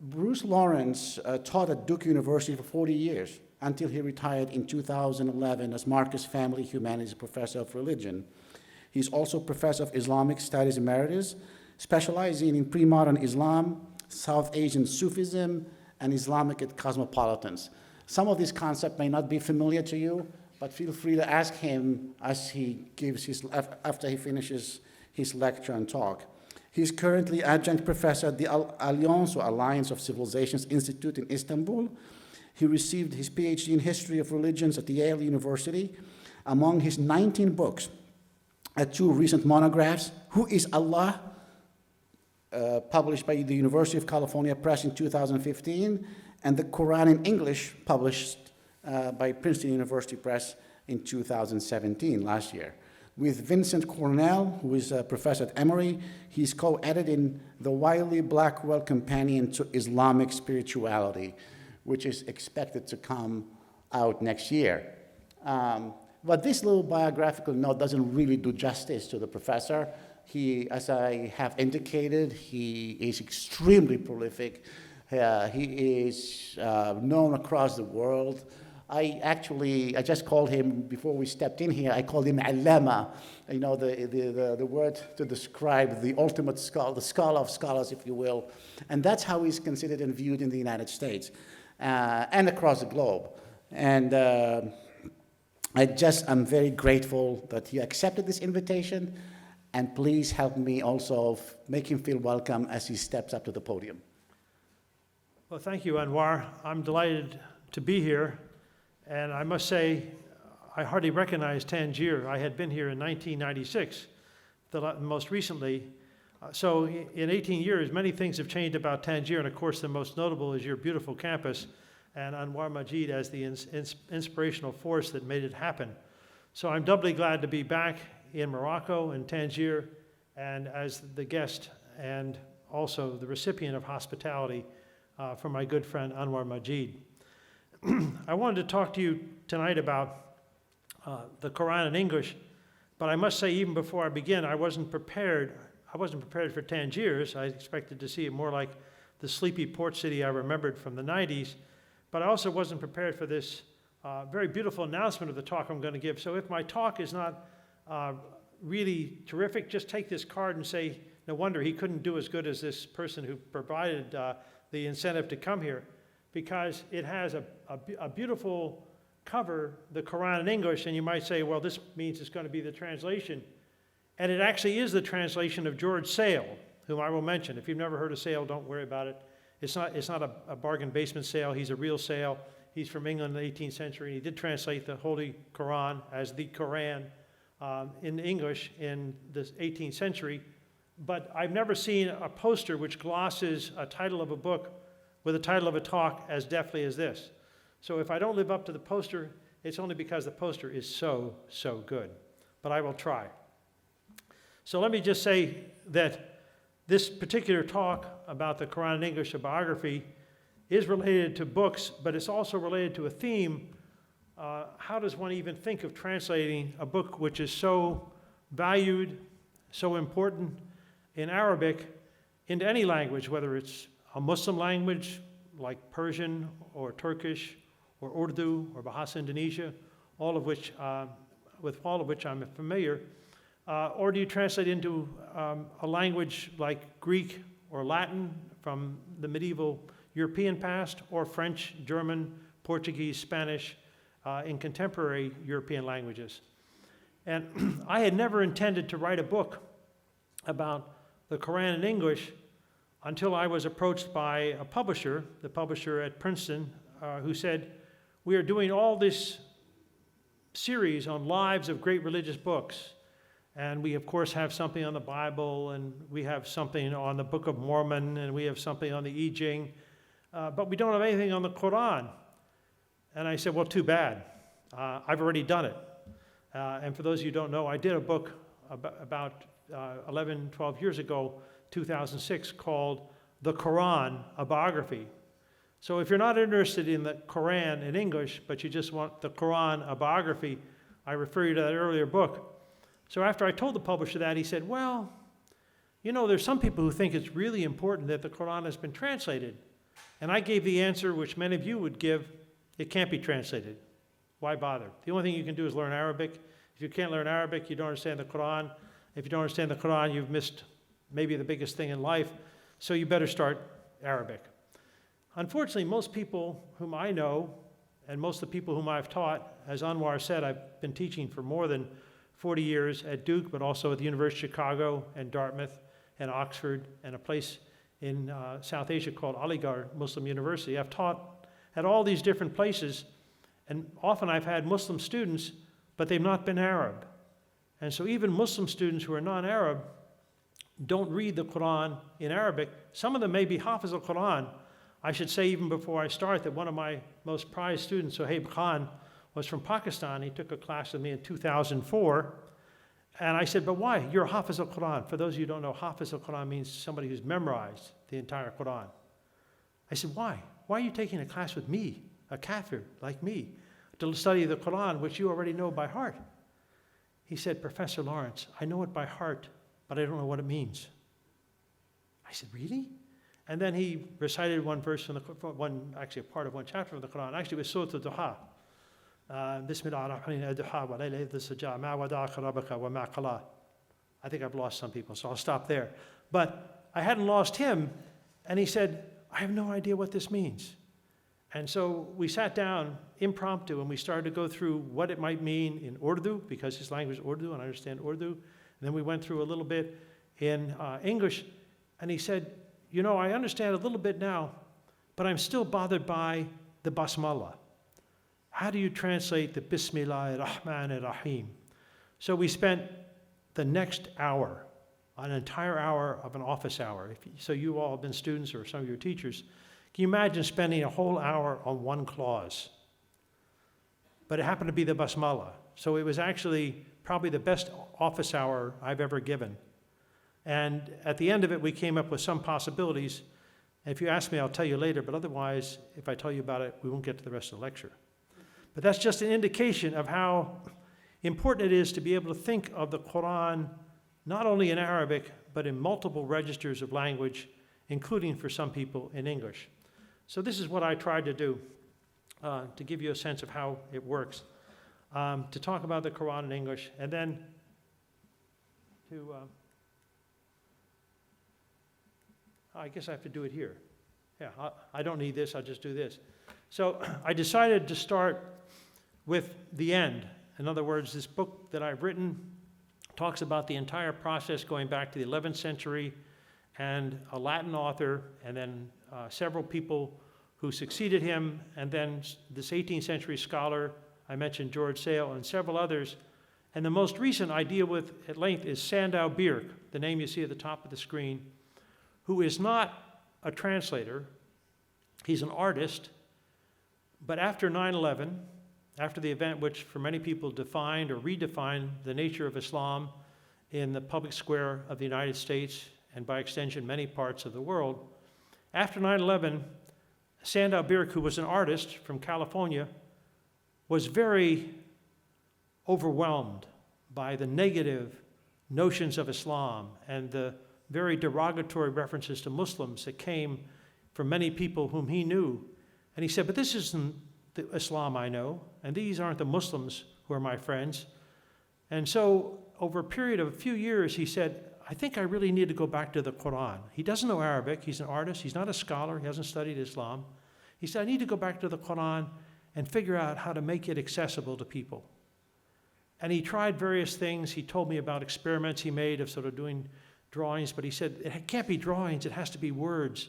Bruce Lawrence taught at Duke University for 40 years until he retired in 2011 as Marcus Family Humanities Professor of Religion. He's also Professor of Islamic Studies Emeritus, specializing in pre-modern Islam, South Asian Sufism, and Islamic cosmopolitans. Some of these concepts may not be familiar to you, but feel free to ask him as he gives after he finishes his lecture and talk. He's currently adjunct professor at the Alliance, or Alliance of Civilizations Institute in Istanbul. He received his PhD in History of Religions at Yale University. Among his 19 books are 2 recent monographs, Who is Allah? Published by the University of California Press in 2015, and The Koran in English, published by Princeton University Press in 2017, last year. With Vincent Cornell, who is a professor at Emory, he's co-editing the Wiley Blackwell Companion to Islamic Spirituality, which is expected to come out next year. But this little biographical note doesn't really do justice to the professor. He, as I have indicated, he is extremely prolific. He is known across the world. I just called him, before we stepped in here, I called him Allama, you know, the word to describe the ultimate scholar, the scholar of scholars, if you will. And that's how he's considered and viewed in the United States and across the globe. And I'm very grateful that he accepted this invitation, and please help me also make him feel welcome as he steps up to the podium. Well, thank you, Anouar. I'm delighted to be here. And I must say, I hardly recognize Tangier. I had been here in 1996, most recently. So in 18 years, many things have changed about Tangier, and of course the most notable is your beautiful campus, and Anouar Majid as the inspirational force that made it happen. So I'm doubly glad to be back in Morocco and Tangier, and as the guest and also the recipient of hospitality from my good friend Anouar Majid. I wanted to talk to you tonight about the Quran in English, but I must say, even before I begin, I wasn't prepared for Tangiers. I expected to see it more like the sleepy port city I remembered from the 90s, but I also wasn't prepared for this very beautiful announcement of the talk I'm going to give. So if my talk is not really terrific, just take this card and say, no wonder he couldn't do as good as this person who provided the incentive to come here, because it has a beautiful cover, the Quran in English, and you might say, well, this means it's going to be the translation. And it actually is the translation of George Sale, whom I will mention. If you've never heard of Sale, don't worry about it. It's not a bargain basement Sale. He's a real Sale. He's from England in the 18th century. He did translate the Holy Quran as the Koran in English in the 18th century. But I've never seen a poster which glosses a title of a book with a title of a talk as deftly as this. So if I don't live up to the poster, it's only because the poster is so, so good. But I will try. So let me just say that this particular talk about the Quran in English, a biography, is related to books, but it's also related to a theme. How does one even think of translating a book which is so valued, so important in Arabic into any language, whether it's a Muslim language like Persian or Turkish or Urdu or Bahasa Indonesia, with all of which I'm familiar, or do you translate into a language like Greek or Latin from the medieval European past, or French, German, Portuguese, Spanish in contemporary European languages? And I had never intended to write a book about the Quran in English until I was approached by a publisher, the publisher at Princeton, who said, we are doing all this series on lives of great religious books. And we, of course, have something on the Bible, and we have something on the Book of Mormon, and we have something on the I Ching, but we don't have anything on the Quran. And I said, well, too bad. I've already done it. And for those of you who don't know, I did a book about 11, 12 years ago, 2006, called The Quran, a Biography. So if you're not interested in the Quran in English, but you just want the Quran, a biography, I refer you to that earlier book. So after I told the publisher that, he said, well, you know, there's some people who think it's really important that the Quran has been translated. And I gave the answer which many of you would give: it can't be translated. Why bother? The only thing you can do is learn Arabic. If you can't learn Arabic, you don't understand the Quran. If you don't understand the Quran, you've missed maybe the biggest thing in life, so you better start Arabic. Unfortunately, most people whom I know, and most of the people whom I've taught, as Anouar said, I've been teaching for more than 40 years at Duke, but also at the University of Chicago and Dartmouth and Oxford and a place in South Asia called Aligarh Muslim University. I've taught at all these different places, and often I've had Muslim students, but they've not been Arab. And so even Muslim students who are non-Arab don't read the Quran in Arabic. Some of them may be Hafiz al-Quran. I should say even before I start that one of my most prized students, Sohaib Khan, was from Pakistan. He took a class with me in 2004. And I said, but why? You're a Hafiz al-Quran. For those of you who don't know, Hafiz al-Quran means somebody who's memorized the entire Quran. I said, why? Why are you taking a class with me, a kafir like me, to study the Quran, which you already know by heart? He said, Professor Lawrence, I know it by heart, but I don't know what it means. I said, really? And then he recited one verse from actually a part of one chapter of the Quran. Actually, it was Surah Al-Duha. Bismillah ar-Rahman ad-Duha wa layla idha saja ma wada'aka rabbuka wa ma qala. I think I've lost some people, so I'll stop there. But I hadn't lost him, and he said, I have no idea what this means. And so we sat down impromptu, and we started to go through what it might mean in Urdu, because his language is Urdu, and I understand Urdu. And then we went through a little bit in English, and he said, you know, I understand a little bit now, but I'm still bothered by the basmala. How do you translate the Bismillah ar-Rahman ar-Rahim? So we spent the next hour, an entire hour of an office hour. So you all have been students or some of your teachers. Can you imagine spending a whole hour on one clause? But it happened to be the basmala. So it was actually probably the best office hour I've ever given. And at the end of it, we came up with some possibilities. And if you ask me, I'll tell you later. But otherwise, if I tell you about it, we won't get to the rest of the lecture. But that's just an indication of how important it is to be able to think of the Quran not only in Arabic, but in multiple registers of language, including for some people in English. So this is what I tried to do to give you a sense of how it works, to talk about the Quran in English, and then to, I guess I have to do it here. Yeah, I don't need this, I'll just do this. So I decided to start with the end. In other words, this book that I've written talks about the entire process going back to the 11th century and a Latin author, and then several people who succeeded him, and then this 18th century scholar, I mentioned George Sale, and several others. And the most recent I deal with at length is Sandow Birk, the name you see at the top of the screen, who is not a translator. He's an artist. But after 9/11, after the event which for many people defined or redefined the nature of Islam in the public square of the United States, and by extension many parts of the world, after 9/11, Sandow Birk, who was an artist from California, was very overwhelmed by the negative notions of Islam and the very derogatory references to Muslims that came from many people whom he knew. And he said, but this isn't the Islam I know, and these aren't the Muslims who are my friends. And so over a period of a few years, he said, I think I really need to go back to the Quran. He doesn't know Arabic. He's an artist. He's not a scholar. He hasn't studied Islam. He said, I need to go back to the Quran and figure out how to make it accessible to people. And he tried various things. He told me about experiments he made of sort of doing drawings, but he said, it can't be drawings. It has to be words.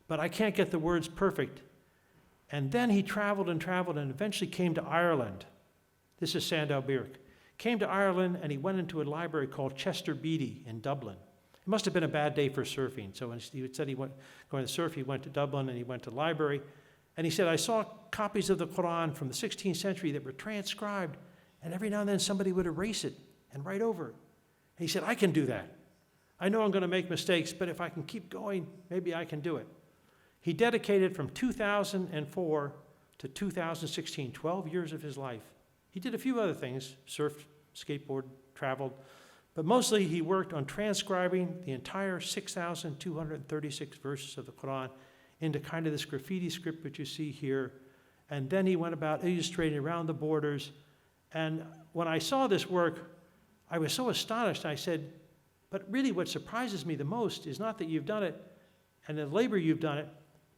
But I can't get the words perfect. And then he traveled and eventually came to Ireland. This is Sandow Birk. Came to Ireland, and he went into a library called Chester Beatty in Dublin. It must have been a bad day for surfing. So when he said he went going to surf, he went to Dublin, and he went to the library. And he said, I saw copies of the Quran from the 16th century that were transcribed, and every now and then somebody would erase it and write over it. And he said, I can do that. I know I'm going to make mistakes, but if I can keep going, maybe I can do it. He dedicated from 2004 to 2016, 12 years of his life. He did a few other things, surfed, skateboard, traveled, but mostly he worked on transcribing the entire 6,236 verses of the Quran into kind of this graffiti script that you see here. And then he went about illustrating around the borders. And when I saw this work, I was so astonished. I said, but really what surprises me the most is not that you've done it and the labor you've done it,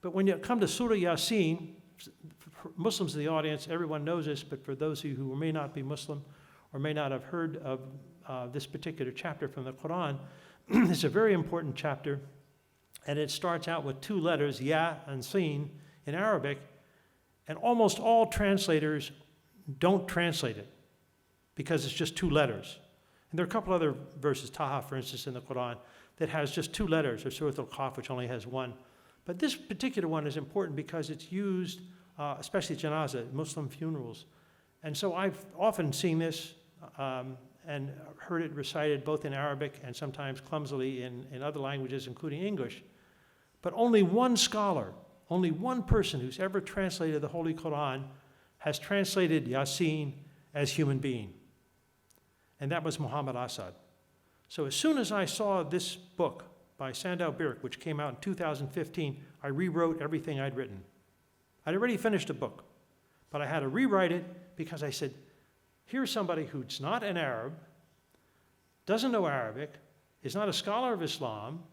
but when you come to Surah Yasin, for Muslims in the audience, everyone knows this, but for those of you who may not be Muslim or may not have heard of this particular chapter from the Quran, it's a very important chapter, and it starts out with two letters, Ya and Sin, in Arabic, and almost all translators don't translate it because it's just two letters. And there are a couple other verses, Taha, for instance, in the Quran, that has just two letters, or Surah Al-Qaf, which only has one. But this particular one is important because it's used, especially janazah, Muslim funerals. And so I've often seen this and heard it recited both in Arabic and sometimes clumsily in other languages, including English. But only one scholar, only one person who's ever translated the Holy Quran has translated Yasin as human being. And that was Muhammad Asad. So as soon as I saw this book by Sandow Birk, which came out in 2015, I rewrote everything I'd written. I'd already finished a book, but I had to rewrite it because I said, here's somebody who's not an Arab, doesn't know Arabic, is not a scholar of Islam,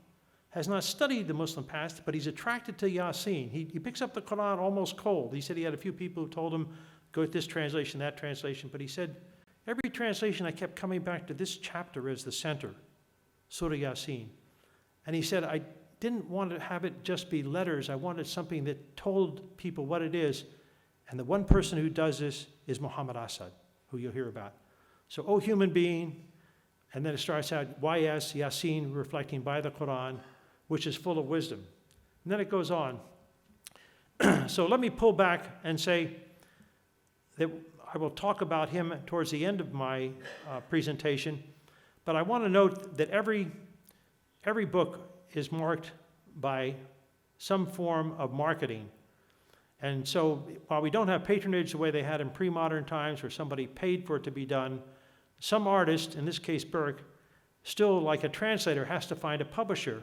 has not studied the Muslim past, but he's attracted to Yasin. He picks up the Quran almost cold. He said he had a few people who told him, go with this translation, that translation, but he said, every translation I kept coming back to this chapter as the center, Surah Yasin. And he said, I didn't want to have it just be letters. I wanted something that told people what it is. And the one person who does this is Muhammad Asad, who you'll hear about. So, O human being, and then it starts out, YS, Yasin, reflecting by the Quran, which is full of wisdom. And then it goes on. So let me pull back and say that I will talk about him towards the end of my presentation, but I want to note that every book is marked by some form of marketing. And so while we don't have patronage the way they had in pre-modern times where somebody paid for it to be done, some artist, in this case Birk, still like a translator has to find a publisher.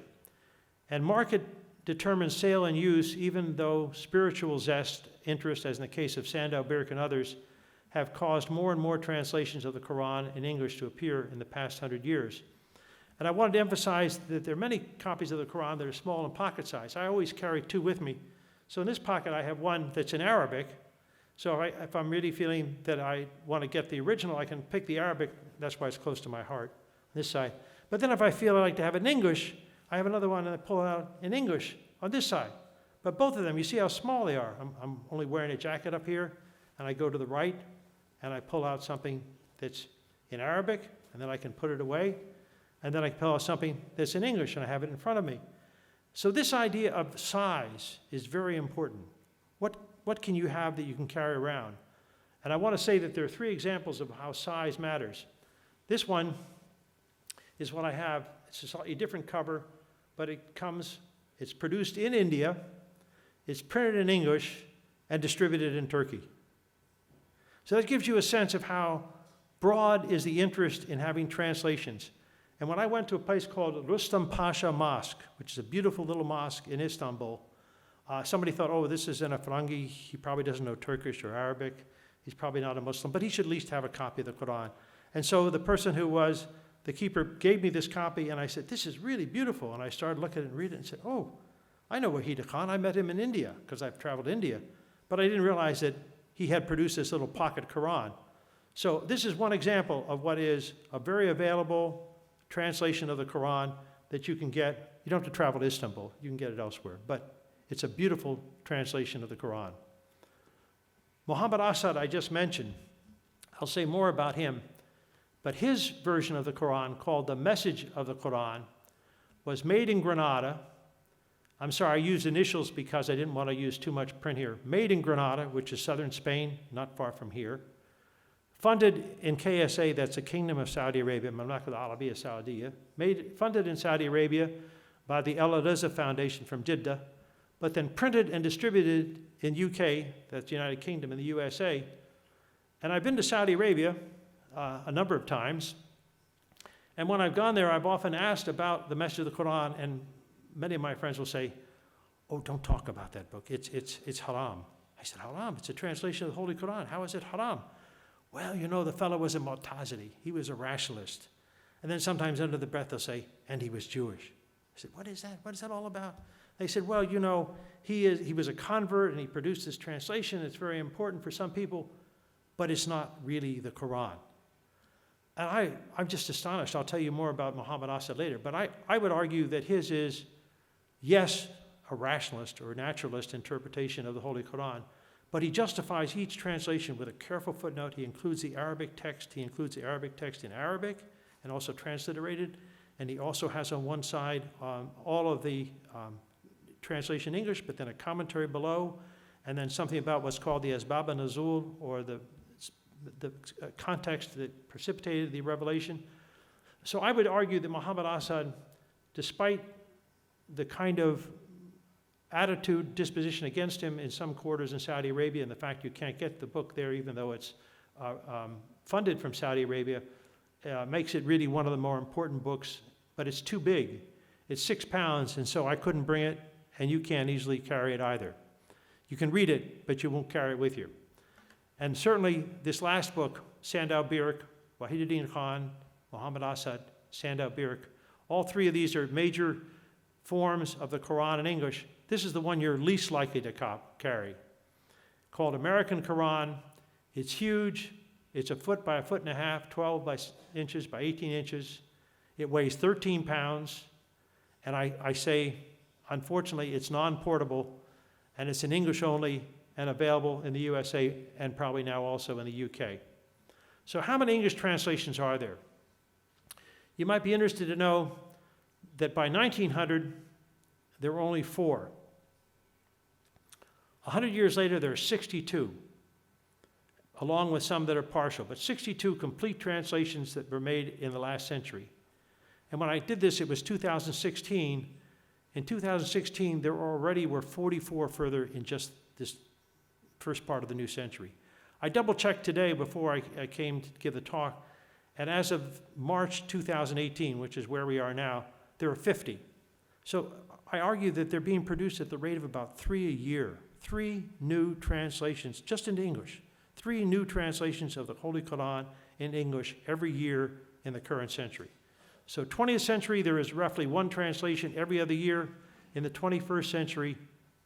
And market determines sale and use, even though spiritual zest, interest, as in the case of Sandow, Birk, and others, have caused more and more translations of the Quran in English to appear in the past 100 years. And I wanted to emphasize that there are many copies of the Quran that are small and pocket size. I always carry two with me. So in this pocket, I have one that's in Arabic. So if I'm really feeling that I want to get the original, I can pick the Arabic. That's why it's close to my heart, on this side. But then if I feel I like to have it in English, I have another one and I pull it out in English on this side. But both of them, you see how small they are. I'm only wearing a jacket up here, and I go to the right, and I pull out something that's in Arabic, and then I can put it away, and then I can pull out something that's in English, and I have it in front of me. So this idea of size is very important. What can you have that you can carry around? And I want to say that there are three examples of how size matters. This one is what I have. It's a slightly different cover, but it's produced in India, it's printed in English, and distributed in Turkey. So that gives you a sense of how broad is the interest in having translations. And when I went to a place called Rustam Pasha Mosque, which is a beautiful little mosque in Istanbul, somebody thought, oh, this is in a Farangi. He probably doesn't know Turkish or Arabic. He's probably not a Muslim, but he should at least have a copy of the Quran. And so the person who was the keeper gave me this copy, and I said, this is really beautiful. And I started looking at it and reading it and said, oh, I know Wahid Khan. I met him in India because I've traveled to India. But I didn't realize that he had produced this little pocket Quran. So this is one example of what is a very available translation of the Quran that you can get. You don't have to travel to Istanbul. You can get it elsewhere. But it's a beautiful translation of the Quran. Muhammad Asad, I just mentioned. I'll say more about him. But his version of the Quran, called the Message of the Quran, was made in Granada. I'm sorry, I used initials because I didn't want to use too much print here. Made in Granada, which is southern Spain, not far from here. Funded in KSA, that's a kingdom of Saudi Arabia, Mamlaka al-Arabiya Saudiya. Funded in Saudi Arabia by the El Reza Foundation from Jeddah, but then printed and distributed in UK, that's the United Kingdom, and the USA. And I've been to Saudi Arabia a number of times. And when I've gone there, I've often asked about the message of the Quran, and many of my friends will say, "Oh, don't talk about that book. It's haram." I said, "Haram? It's a translation of the Holy Quran. How is it haram?" "Well, you know, the fellow was a Mu'tazili. He was a rationalist." And then sometimes under the breath they'll say, "And he was Jewish." I said, "What is that? What is that all about?" They said, "Well, you know, he was a convert and he produced this translation. It's very important for some people, but it's not really the Quran." And I'm just astonished. I'll tell you more about Muhammad Asad later, but I would argue that his is, yes, a rationalist or a naturalist interpretation of the Holy Quran, but he justifies each translation with a careful footnote. He includes the Arabic text. He includes the Arabic text in Arabic and also transliterated. And he also has on one side all of the translation in English, but then a commentary below, and then something about what's called the Asbab an-Nuzul, or the context that precipitated the revelation. So I would argue that Muhammad Asad, despite the kind of attitude, disposition against him in some quarters in Saudi Arabia, and the fact you can't get the book there even though it's funded from Saudi Arabia, makes it really one of the more important books, but it's too big. It's 6 pounds, and so I couldn't bring it, and you can't easily carry it either. You can read it, but you won't carry it with you. And certainly this last book, Sandow, Birk, Wahiduddin Khan, Muhammad Asad, Sandow, Birk, all three of these are major forms of the Quran in English. This is the one you're least likely to carry, called American Quran. It's huge. It's 1 foot by 1.5 feet, 12 inches by 18 inches. It weighs 13 pounds. And I say, unfortunately, it's non-portable, and it's in English only and available in the USA and probably now also in the UK. So how many English translations are there? You might be interested to know that by 1900, there were only 4. 100 years later, there are 62, along with some that are partial, but 62 complete translations that were made in the last century. And when I did this, it was 2016. In 2016, there already were 44 further in just this first part of the new century. I double-checked today before I came to give the talk, and as of March 2018, which is where we are now, there are 50. So I argue that they're being produced at the rate of about 3 a year. 3 new translations, just into English. 3 new translations of the Holy Quran in English every year in the current century. So 20th century, there is roughly 1 translation every other year. In the 21st century,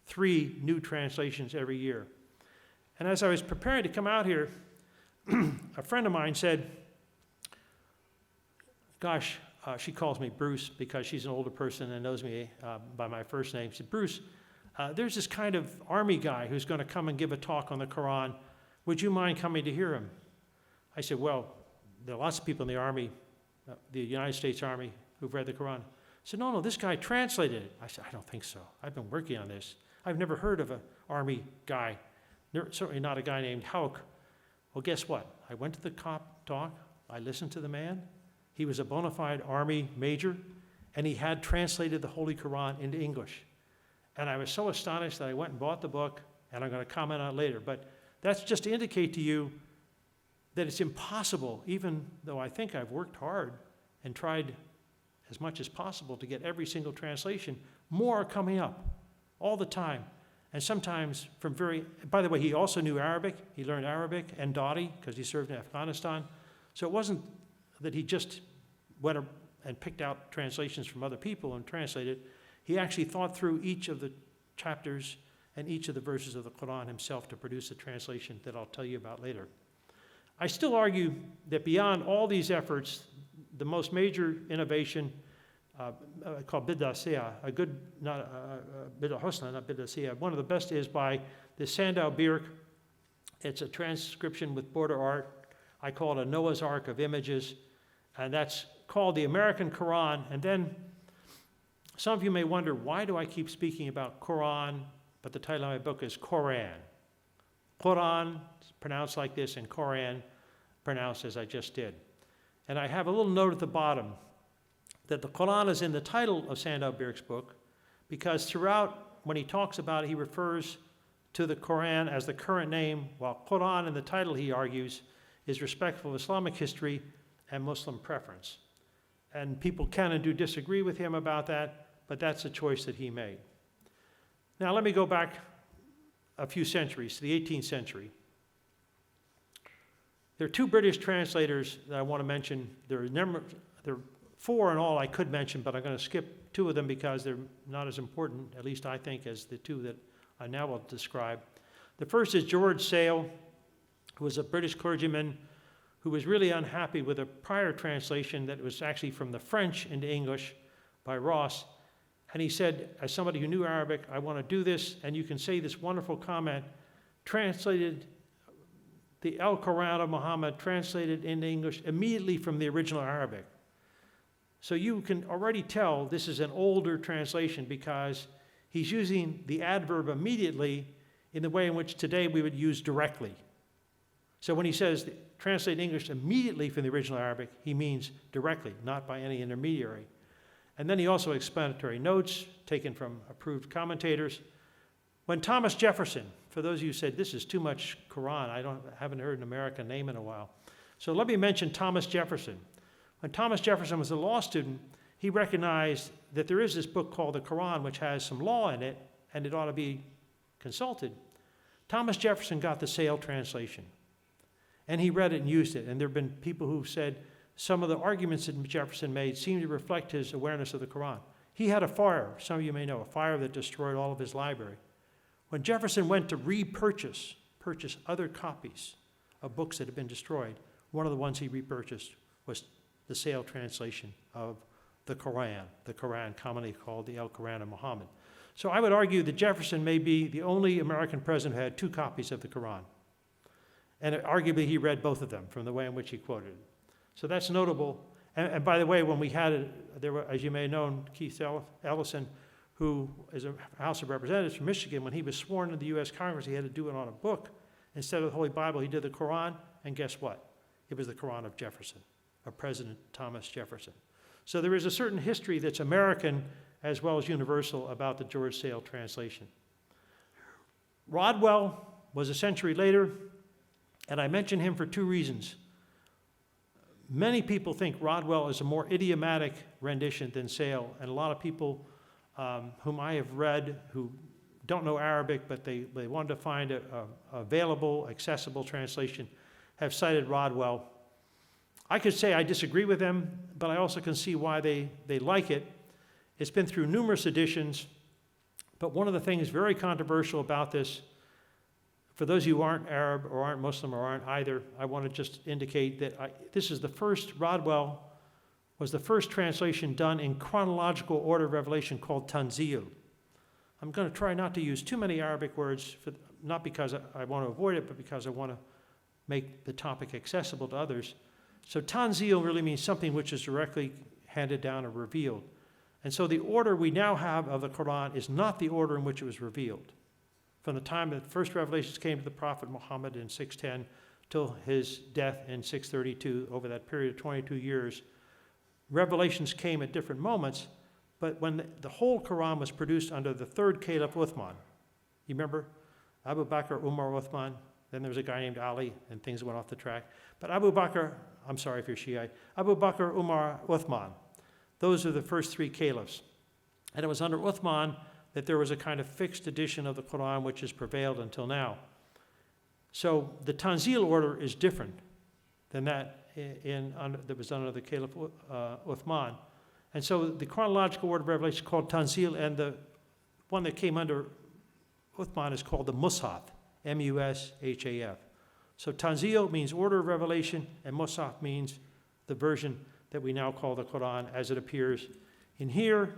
3 new translations every year. And as I was preparing to come out here, a friend of mine said, gosh, she calls me Bruce because she's an older person and knows me by my first name. She said, "Bruce, there's this kind of army guy who's going to come and give a talk on the Quran. Would you mind coming to hear him?" I said, "Well, there are lots of people in the Army, the United States Army, who've read the Quran." He said, no, this guy translated it. I said, "I don't think so. I've been working on this. I've never heard of an Army guy, certainly not a guy named Howe." Well, guess what? I went to the talk. I listened to the man. He was a bona fide Army major, and he had translated the Holy Quran into English. And I was so astonished that I went and bought the book, and I'm going to comment on it later. But that's just to indicate to you that it's impossible, even though I think I've worked hard and tried as much as possible to get every single translation, more are coming up all the time. And sometimes from by the way, he also knew Arabic. He learned Arabic and Dadi because he served in Afghanistan. So it wasn't that he just went and picked out translations from other people and translated. He actually thought through each of the chapters and each of the verses of the Quran himself to produce a translation that I'll tell you about later. I still argue that beyond all these efforts, the most major innovation called Bid'ah Siyah, Bid'ah Husna, not Bid'ah Siyah. One of the best is by the Sandow Birk. It's a transcription with border art. I call it a Noah's Ark of images, and that's called the American Quran. And then some of you may wonder, why do I keep speaking about Quran, but the title of my book is Koran? Quran, pronounced like this, and Koran, pronounced as I just did. And I have a little note at the bottom that the Quran is in the title of Sandow Birk's book because throughout, when he talks about it, he refers to the Quran as the current name, while Quran in the title, he argues, is respectful of Islamic history and Muslim preference. And people can and do disagree with him about that, but that's a choice that he made. Now let me go back a few centuries, to the 18th century. There are two British translators that I want to mention. There are four in all I could mention, but I'm going to skip two of them because they're not as important, at least I think, as the two that I now will describe. The first is George Sale, who was a British clergyman who was really unhappy with a prior translation that was actually from the French into English by Ross. And he said, as somebody who knew Arabic, I want to do this, and you can say this wonderful comment, translated the Koran of Muhammad, translated into English immediately from the original Arabic. So you can already tell this is an older translation because he's using the adverb immediately in the way in which today we would use directly. So when he says translate English immediately from the original Arabic, he means directly, not by any intermediary. And then he also explanatory notes taken from approved commentators. When Thomas Jefferson, for those of you who said this is too much Quran, I haven't heard an American name in a while. So let me mention Thomas Jefferson. When Thomas Jefferson was a law student, he recognized that there is this book called the Koran, which has some law in it, and it ought to be consulted. Thomas Jefferson got the Sale translation, and he read it and used it. And there have been people who've said some of the arguments that Jefferson made seem to reflect his awareness of the Koran. He had a fire, some of you may know, a fire that destroyed all of his library. When Jefferson went to purchase other copies of books that had been destroyed, one of the ones he repurchased was the Sale translation of the Koran commonly called the Koran of Muhammad. So I would argue that Jefferson may be the only American president who had two copies of the Koran. And arguably he read both of them from the way in which he quoted it. So that's notable. And by the way, when we had it, there were, as you may have known, Keith Ellison, who is a House of Representatives from Michigan, when he was sworn into the U.S. Congress, he had to do it on a book. Instead of the Holy Bible, he did the Koran, and guess what? It was the Koran of Jefferson, of President Thomas Jefferson. So there is a certain history that's American as well as universal about the George Sale translation. Rodwell was a century later, and I mention him for two reasons. Many people think Rodwell is a more idiomatic rendition than Sale, and a lot of people whom I have read who don't know Arabic, but they wanted to find a available, accessible translation, have cited Rodwell. I could say I disagree with them, but I also can see why they like it. It's been through numerous editions, but one of the things very controversial about this, for those of you who aren't Arab or aren't Muslim or aren't either, I want to just indicate that this is the first, Rodwell was the first translation done in chronological order of revelation called Tanzeel. I'm going to try not to use too many Arabic words, not because I want to avoid it, but because I want to make the topic accessible to others. So Tanzeel really means something which is directly handed down or revealed. And so the order we now have of the Quran is not the order in which it was revealed. From the time that the first revelations came to the Prophet Muhammad in 610 till his death in 632, over that period of 22 years, revelations came at different moments, but when the whole Quran was produced under the third Caliph Uthman, you remember? Abu Bakr, Umar, Uthman, then there was a guy named Ali, and things went off the track. But Abu Bakr, I'm sorry if you're Shiite, Abu Bakr, Umar, Uthman, those are the first three caliphs. And it was under Uthman that there was a kind of fixed edition of the Quran which has prevailed until now. So the Tanzeel order is different than that that was done under the Caliph Uthman. And so the chronological order of revelation is called Tanzeel, and the one that came under Uthman is called the Mushaf, M-U-S-H-A-F. So Tanzeel means order of revelation, and Mushaf means the version that we now call the Quran as it appears in here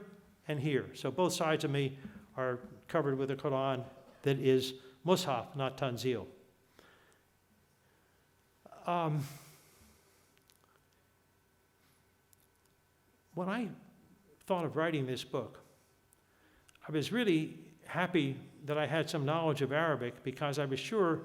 and here. So both sides of me are covered with a Quran that is Mushaf, not Tanzeel. When I thought of writing this book, I was really happy that I had some knowledge of Arabic, because I was sure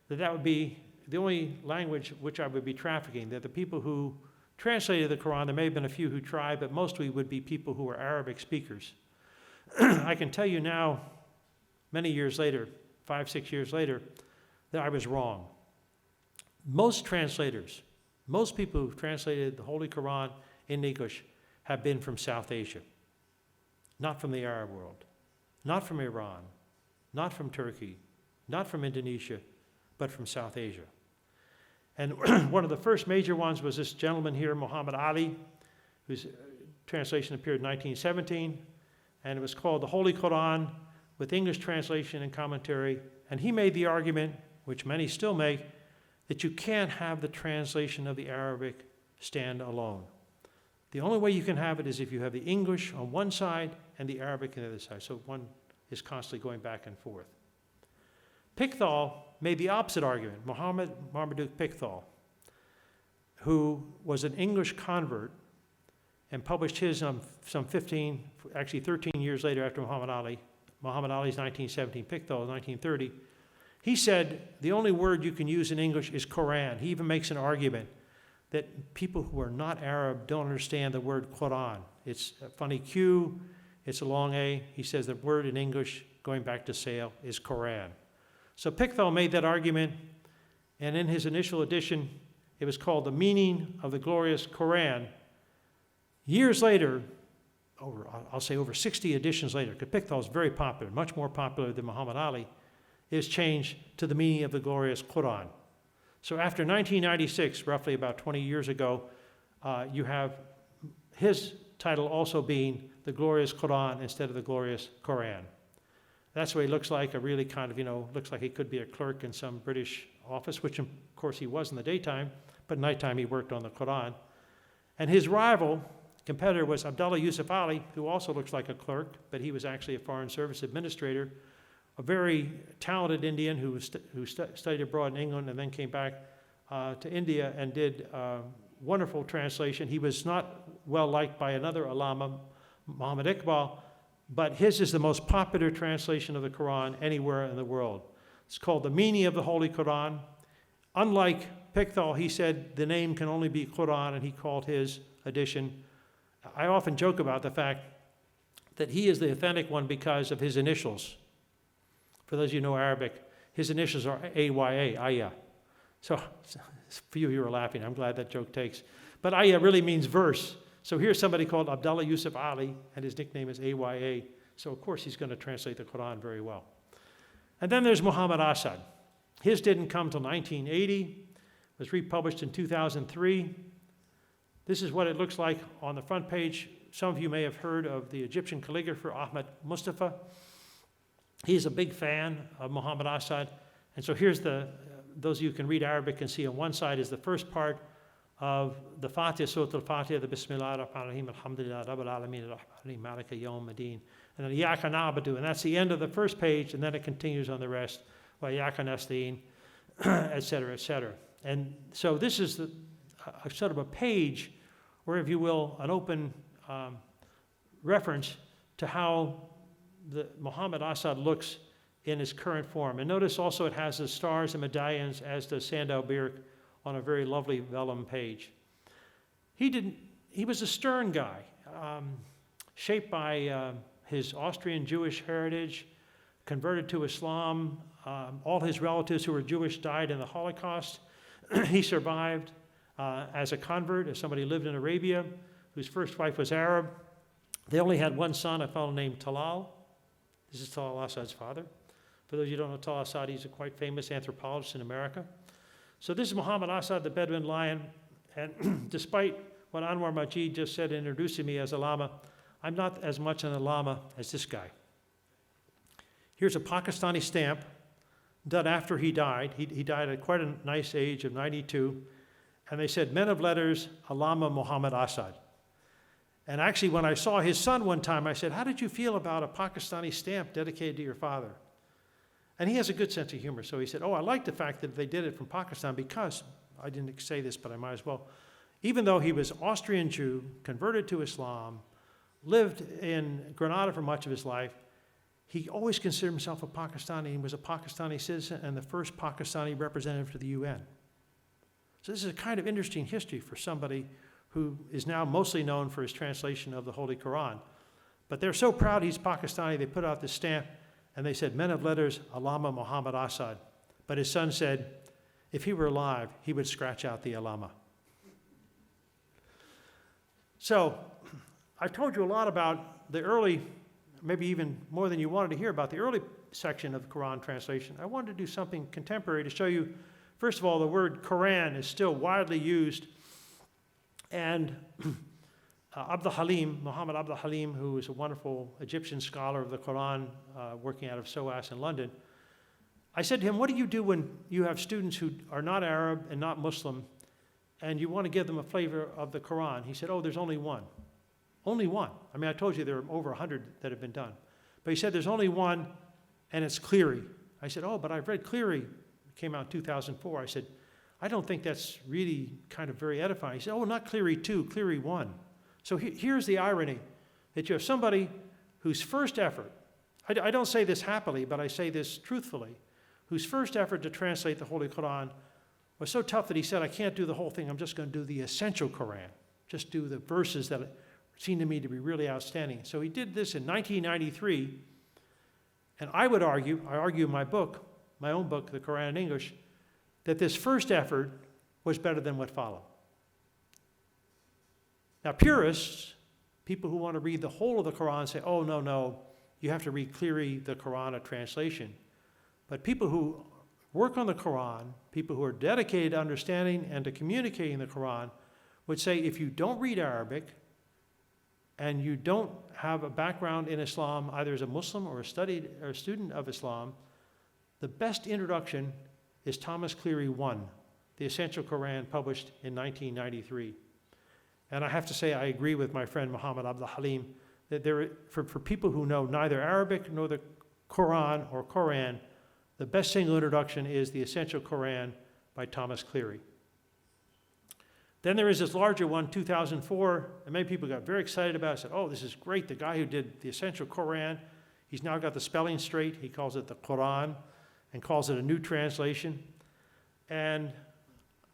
that that would be the only language which I would be trafficking, that the people who translated the Quran, there may have been a few who tried, but mostly would be people who were Arabic speakers. I can tell you now, many years later, 5, 6 years later, that I was wrong. Most translators, most people who've translated the Holy Quran in English have been from South Asia, not from the Arab world, not from Iran, not from Turkey, not from Indonesia, but from South Asia. And one of the first major ones was this gentleman here, Muhammad Ali, whose translation appeared in 1917, and it was called the Holy Koran with English translation and commentary. And he made the argument, which many still make, that you can't have the translation of the Arabic stand alone. The only way you can have it is if you have the English on one side and the Arabic on the other side. So one is constantly going back and forth. Pickthall made the opposite argument. Muhammad Marmaduke Pickthall, who was an English convert and published his some 15, actually 13 years later after Muhammad Ali. Muhammad Ali's 1917, Pickthall's 1930. He said the only word you can use in English is Koran. He even makes an argument that people who are not Arab don't understand the word Quran. It's a funny Q, it's a long A. He says the word in English, going back to Sale, is Koran. So Pickthall made that argument, and in his initial edition, it was called The Meaning of the Glorious Koran. Years later, I'll say over 60 editions later, because Pickthall is very popular, much more popular than Muhammad Ali, is changed to The Meaning of the Glorious Quran. So after 1996, roughly about 20 years ago, you have his title also being The Glorious Quran instead of The Glorious Koran. That's what he looks like, a really kind of, looks like he could be a clerk in some British office, which of course he was in the daytime, but nighttime he worked on the Quran. And his rival, competitor, was Abdullah Yusuf Ali, who also looks like a clerk, but he was actually a foreign service administrator, a very talented Indian who studied abroad in England and then came back to India and did wonderful translation. He was not well liked by another Allama, Muhammad Iqbal, but his is the most popular translation of the Quran anywhere in the world. It's called The Meaning of the Holy Quran. Unlike Pickthall, he said the name can only be Quran, and he called his edition. I often joke about the fact that he is the authentic one because of his initials. For those of you who know Arabic, his initials are AYA, Ayah. So for you who are laughing, I'm glad that joke takes. But Ayah really means verse. So here's somebody called Abdullah Yusuf Ali, and his nickname is AYA. So of course he's going to translate the Quran very well. And then there's Muhammad Asad. His didn't come till 1980, was republished in 2003. This is what it looks like on the front page. Some of you may have heard of the Egyptian calligrapher Ahmed Mustafa. He's a big fan of Muhammad Asad. And so here's those of you who can read Arabic can see on one side is the first part of the Fatiha, Surah Al-Fatiha, the Bismillah ar-Rahman ar-Rahim, Alhamdulillah, Rabbil Alameen, ar-Rahman Malika Yawm Adin, and then Iyyaka Na'budu, and that's the end of the first page, and then it continues on the rest, wa Iyyaka Nasta'in, et cetera, et cetera. And so this is a sort of a page, or if you will, an open reference to how the Muhammad Asad looks in his current form. And notice also it has the stars and medallions, as does Sandow Birk, on a very lovely vellum page. He was a stern guy, shaped by his Austrian Jewish heritage, converted to Islam. All his relatives who were Jewish died in the Holocaust. He survived as a convert, as somebody who lived in Arabia, whose first wife was Arab. They only had one son, a fellow named Talal. This is Talal Asad's father. For those of you who don't know Talal Asad, he's a quite famous anthropologist in America. So this is Muhammad Asad, the Bedouin lion, and despite what Anouar Majid just said introducing me as a Allama, I'm not as much an Allama as this guy. Here's a Pakistani stamp done after he died. He died at quite a nice age of 92, and they said, Men of Letters, Allama Muhammad Asad. And actually, when I saw his son one time, I said, how did you feel about a Pakistani stamp dedicated to your father? And he has a good sense of humor. So he said, I like the fact that they did it from Pakistan because, I didn't say this, but I might as well, even though he was Austrian Jew, converted to Islam, lived in Grenada for much of his life, he always considered himself a Pakistani. He was a Pakistani citizen and the first Pakistani representative to the UN. So this is a kind of interesting history for somebody who is now mostly known for his translation of the Holy Quran. But they're so proud he's Pakistani, they put out this stamp, and they said, Men of Letters, Allama Muhammad Asad. But his son said, if he were alive, he would scratch out the Allama. So I've told you a lot about the early, maybe even more than you wanted to hear about, the early section of the Quran translation, I wanted to do something contemporary to show you, first of all, the word Koran is still widely used, and Muhammad Abdul Halim, who is a wonderful Egyptian scholar of the Quran, working out of SOAS in London, I said to him, what do you do when you have students who are not Arab and not Muslim, and you want to give them a flavor of the Quran? He said, oh, there's only one. Only one. I mean, I told you there are over 100 that have been done. But he said, there's only one, and it's Cleary. I said, oh, but I've read Cleary. It came out in 2004. I said, I don't think that's really kind of very edifying. He said, oh, not Cleary 2, Cleary 1. So here's the irony, that you have somebody whose first effort, I don't say this happily, but I say this truthfully, whose first effort to translate the Holy Quran was so tough that he said, I can't do the whole thing, I'm just going to do the essential Quran, just do the verses that seemed to me to be really outstanding. So he did this in 1993, and I argue in my book, my own book, The Quran in English, that this first effort was better than what followed. Now purists, people who want to read the whole of the Quran, say, oh, no, you have to read Cleary, the Quran, a translation. But people who work on the Quran, people who are dedicated to understanding and to communicating the Quran, would say if you don't read Arabic and you don't have a background in Islam, either as a Muslim or a student of Islam, the best introduction is Thomas Cleary 1, the Essential Quran, published in 1993. And I have to say I agree with my friend Muhammad Abdul Halim that for people who know neither Arabic nor the Quran or Koran, the best single introduction is the Essential Quran by Thomas Cleary. Then there is this larger one, 2004, and many people got very excited about it, said, oh, this is great, the guy who did the Essential Quran, he's now got the spelling straight, he calls it the Quran, and calls it a new translation. And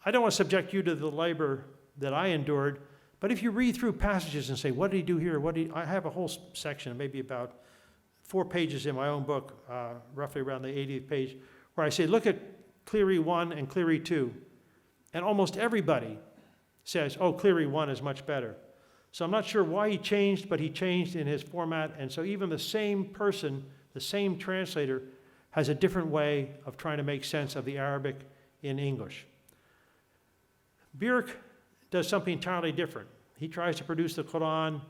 I don't want to subject you to the labor that I endured, but if you read through passages and say, what did he do here? I have a whole section, maybe about 4 pages in my own book, roughly around the 80th page, where I say, look at Cleary 1 and Cleary 2. And almost everybody says, oh, Cleary 1 is much better. So I'm not sure why he changed, but he changed in his format. And so even the same person, the same translator, has a different way of trying to make sense of the Arabic in English. Birk does something entirely different. He tries to produce the Quran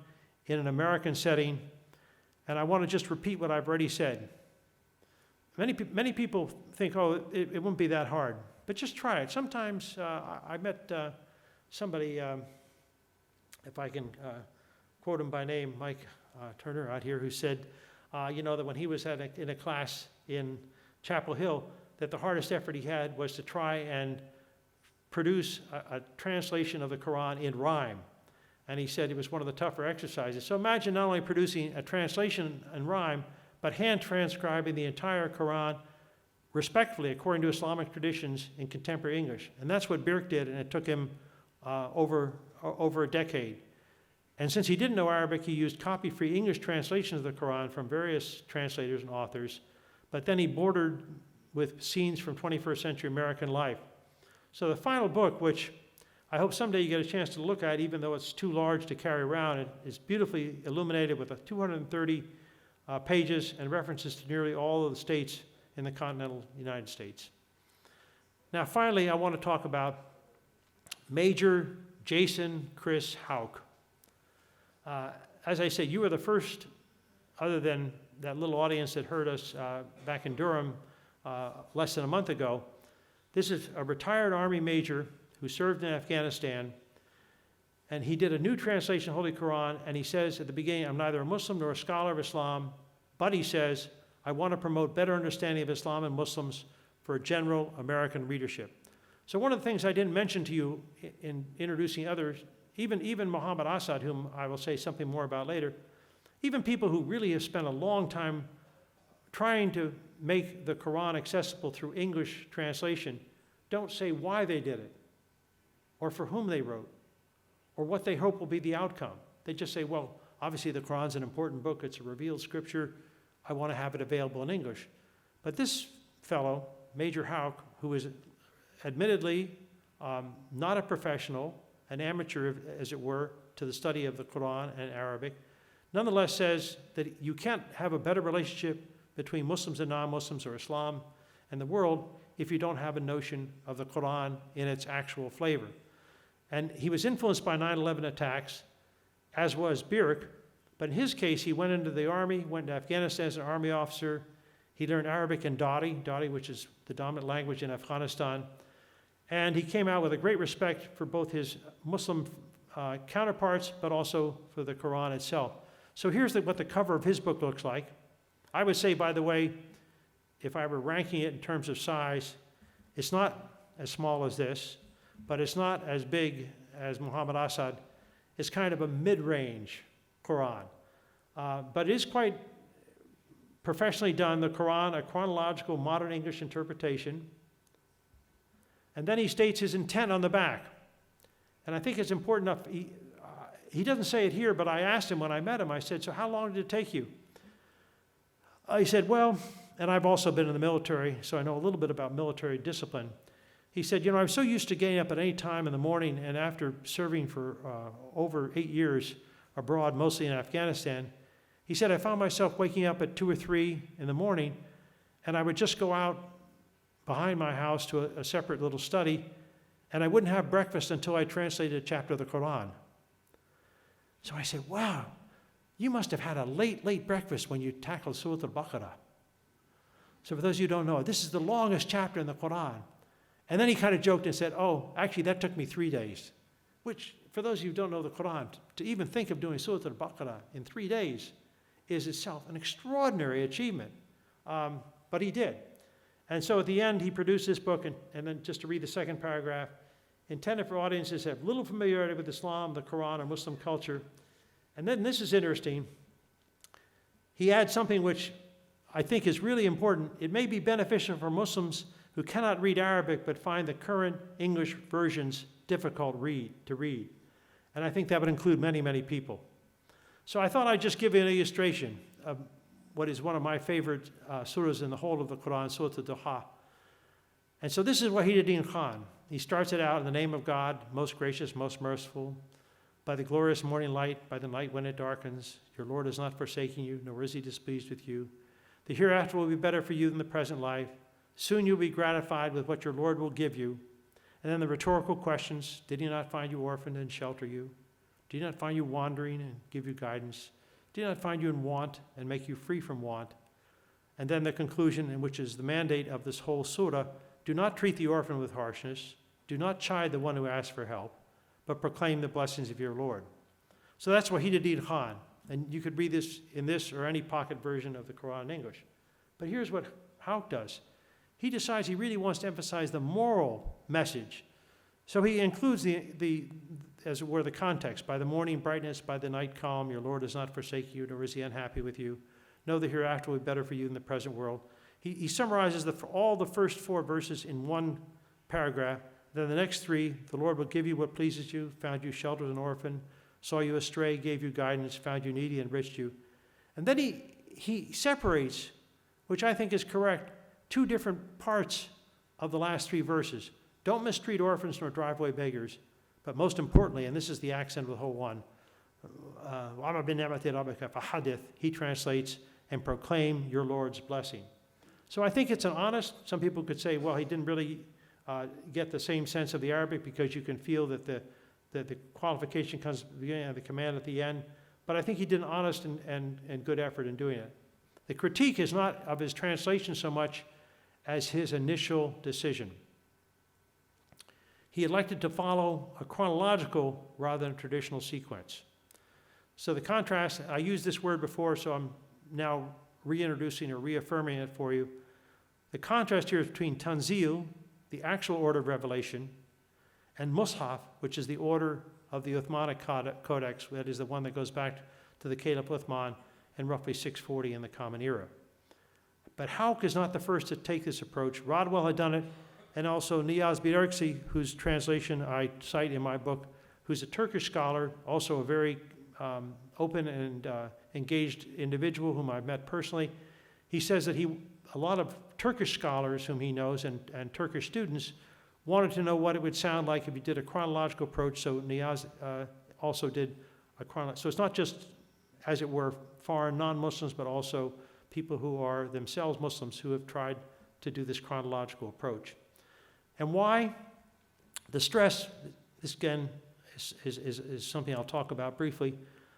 in an American setting. And I want to just repeat what I've already said. Many people think, oh, it won't be that hard. But just try it. Sometimes I met somebody, if I can quote him by name, Mike Turner out here, who said, that when he was in a class in Chapel Hill, that the hardest effort he had was to try and produce a translation of the Quran in rhyme. And he said it was one of the tougher exercises. So imagine not only producing a translation in rhyme, but hand transcribing the entire Quran respectfully according to Islamic traditions in contemporary English. And that's what Birk did, and it took him over a decade. And since he didn't know Arabic, he used copy-free English translations of the Quran from various translators and authors, but then he bordered with scenes from 21st century American life. So the final book, which I hope someday you get a chance to look at, even though it's too large to carry around, it is beautifully illuminated with 230 pages and references to nearly all of the states in the continental United States. Now finally, I want to talk about Major Jason Chris Howe. As I say, you were the first, other than that little audience that heard us back in Durham less than a month ago. This is a retired Army major who served in Afghanistan, and he did a new translation of the Holy Quran, and he says at the beginning, I'm neither a Muslim nor a scholar of Islam, but he says, I want to promote better understanding of Islam and Muslims for a general American readership. So one of the things I didn't mention to you in introducing others, even Muhammad Asad, whom I will say something more about later, even people who really have spent a long time trying to make the Quran accessible through English translation, don't say why they did it, or for whom they wrote, or what they hope will be the outcome. They just say, well, obviously the Quran's an important book, it's a revealed scripture, I want to have it available in English. But this fellow, Major Howe, who is admittedly not a professional, an amateur, as it were, to the study of the Quran and Arabic, nonetheless says that you can't have a better relationship between Muslims and non-Muslims or Islam and the world if you don't have a notion of the Quran in its actual flavor. And he was influenced by 9/11 attacks, as was Birk, but in his case, he went into the army, went to Afghanistan as an army officer. He learned Arabic and Dari, which is the dominant language in Afghanistan. And he came out with a great respect for both his Muslim counterparts, but also for the Quran itself. So here's what the cover of his book looks like. I would say, by the way, if I were ranking it in terms of size, it's not as small as this, but it's not as big as Muhammad Asad. It's kind of a mid-range Quran. But it is quite professionally done, the Quran, a chronological modern English interpretation. And then he states his intent on the back. And I think it's important enough, he doesn't say it here, but I asked him when I met him, I said, so how long did it take you? He said, well, and I've also been in the military, so I know a little bit about military discipline. He said, I'm so used to getting up at any time in the morning, and after serving for over 8 years abroad, mostly in Afghanistan, he said, I found myself waking up at 2 or 3 in the morning, and I would just go out behind my house to a separate little study, and I wouldn't have breakfast until I translated a chapter of the Quran. So I said, wow, you must have had a late breakfast when you tackled Surah Al-Baqarah. So for those of you who don't know, this is the longest chapter in the Quran. And then he kind of joked and said, oh, actually that took me 3 days, which for those of you who don't know the Quran, to even think of doing Surah Al-Baqarah in 3 days is itself an extraordinary achievement. But he did. And so at the end, he produced this book, and then just to read the second paragraph, intended for audiences who have little familiarity with Islam, the Quran, or Muslim culture. And then this is interesting. He adds something which I think is really important. It may be beneficial for Muslims who cannot read Arabic but find the current English versions difficult to read. And I think that would include many, many people. So I thought I'd just give you an illustration of what is one of my favorite surahs in the whole of the Quran, Surah Al-Duha. And so this is Wahiduddin Khan. He starts it out in the name of God, most gracious, most merciful, by the glorious morning light, by the night when it darkens. Your Lord is not forsaking you, nor is he displeased with you. The hereafter will be better for you than the present life. Soon you'll be gratified with what your Lord will give you. And then the rhetorical questions, did he not find you orphaned and shelter you? Did he not find you wandering and give you guidance? Did he not find you in want and make you free from want? And then the conclusion, in which is the mandate of this whole surah, do not treat the orphan with harshness. Do not chide the one who asks for help, but proclaim the blessings of your Lord. So that's Wahiduddin Khan. And you could read this in this or any pocket version of the Quran in English. But here's what Howe does. He decides he really wants to emphasize the moral message. So he includes as it were, the context. By the morning brightness, by the night calm, your Lord does not forsake you, nor is he unhappy with you. Know the hereafter will be better for you than the present world. He summarizes all the first 4 verses in one paragraph. Then the next 3, the Lord will give you what pleases you, found you sheltered as an orphan, saw you astray, gave you guidance, found you needy, enriched you. And then he separates, which I think is correct, 2 different parts of the last 3 verses. Don't mistreat orphans nor drive away beggars. But most importantly, and this is the accent of the whole one, he translates, and proclaim your Lord's blessing. So I think it's an honest, some people could say, well, he didn't really get the same sense of the Arabic because you can feel that the qualification comes at the beginning and the command at the end. But I think he did an honest and good effort in doing it. The critique is not of his translation so much as his initial decision. He elected to follow a chronological rather than a traditional sequence. So the contrast, I used this word before, so I'm now reintroducing or reaffirming it for you. The contrast here is between Tanzeel, the actual order of revelation, and Mushaf, which is the order of the Uthmanic Codex, that is the one that goes back to the Caliph Uthman in roughly 640 in the Common Era. But Howe is not the first to take this approach. Rodwell had done it, and also Niyazi Birk, whose translation I cite in my book, who's a Turkish scholar, also a very open and engaged individual whom I've met personally. He says that a lot of Turkish scholars whom he knows and Turkish students wanted to know what it would sound like if you did a chronological approach, so Niyazi also did a chronological. So it's not just, as it were, foreign non-Muslims, but also people who are themselves Muslims who have tried to do this chronological approach. And why? The stress, this again is something I'll talk about briefly.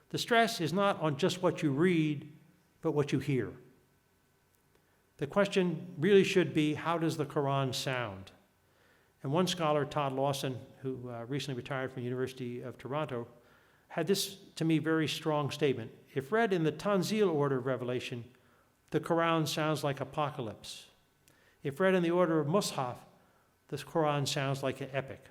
The stress is not on just what you read, but what you hear. The question really should be, how does the Quran sound? And one scholar, Todd Lawson, who recently retired from the University of Toronto, had this, to me, very strong statement. If read in the Tanzeel order of revelation, the Quran sounds like apocalypse. If read in the order of Mushaf, the Quran sounds like an epic.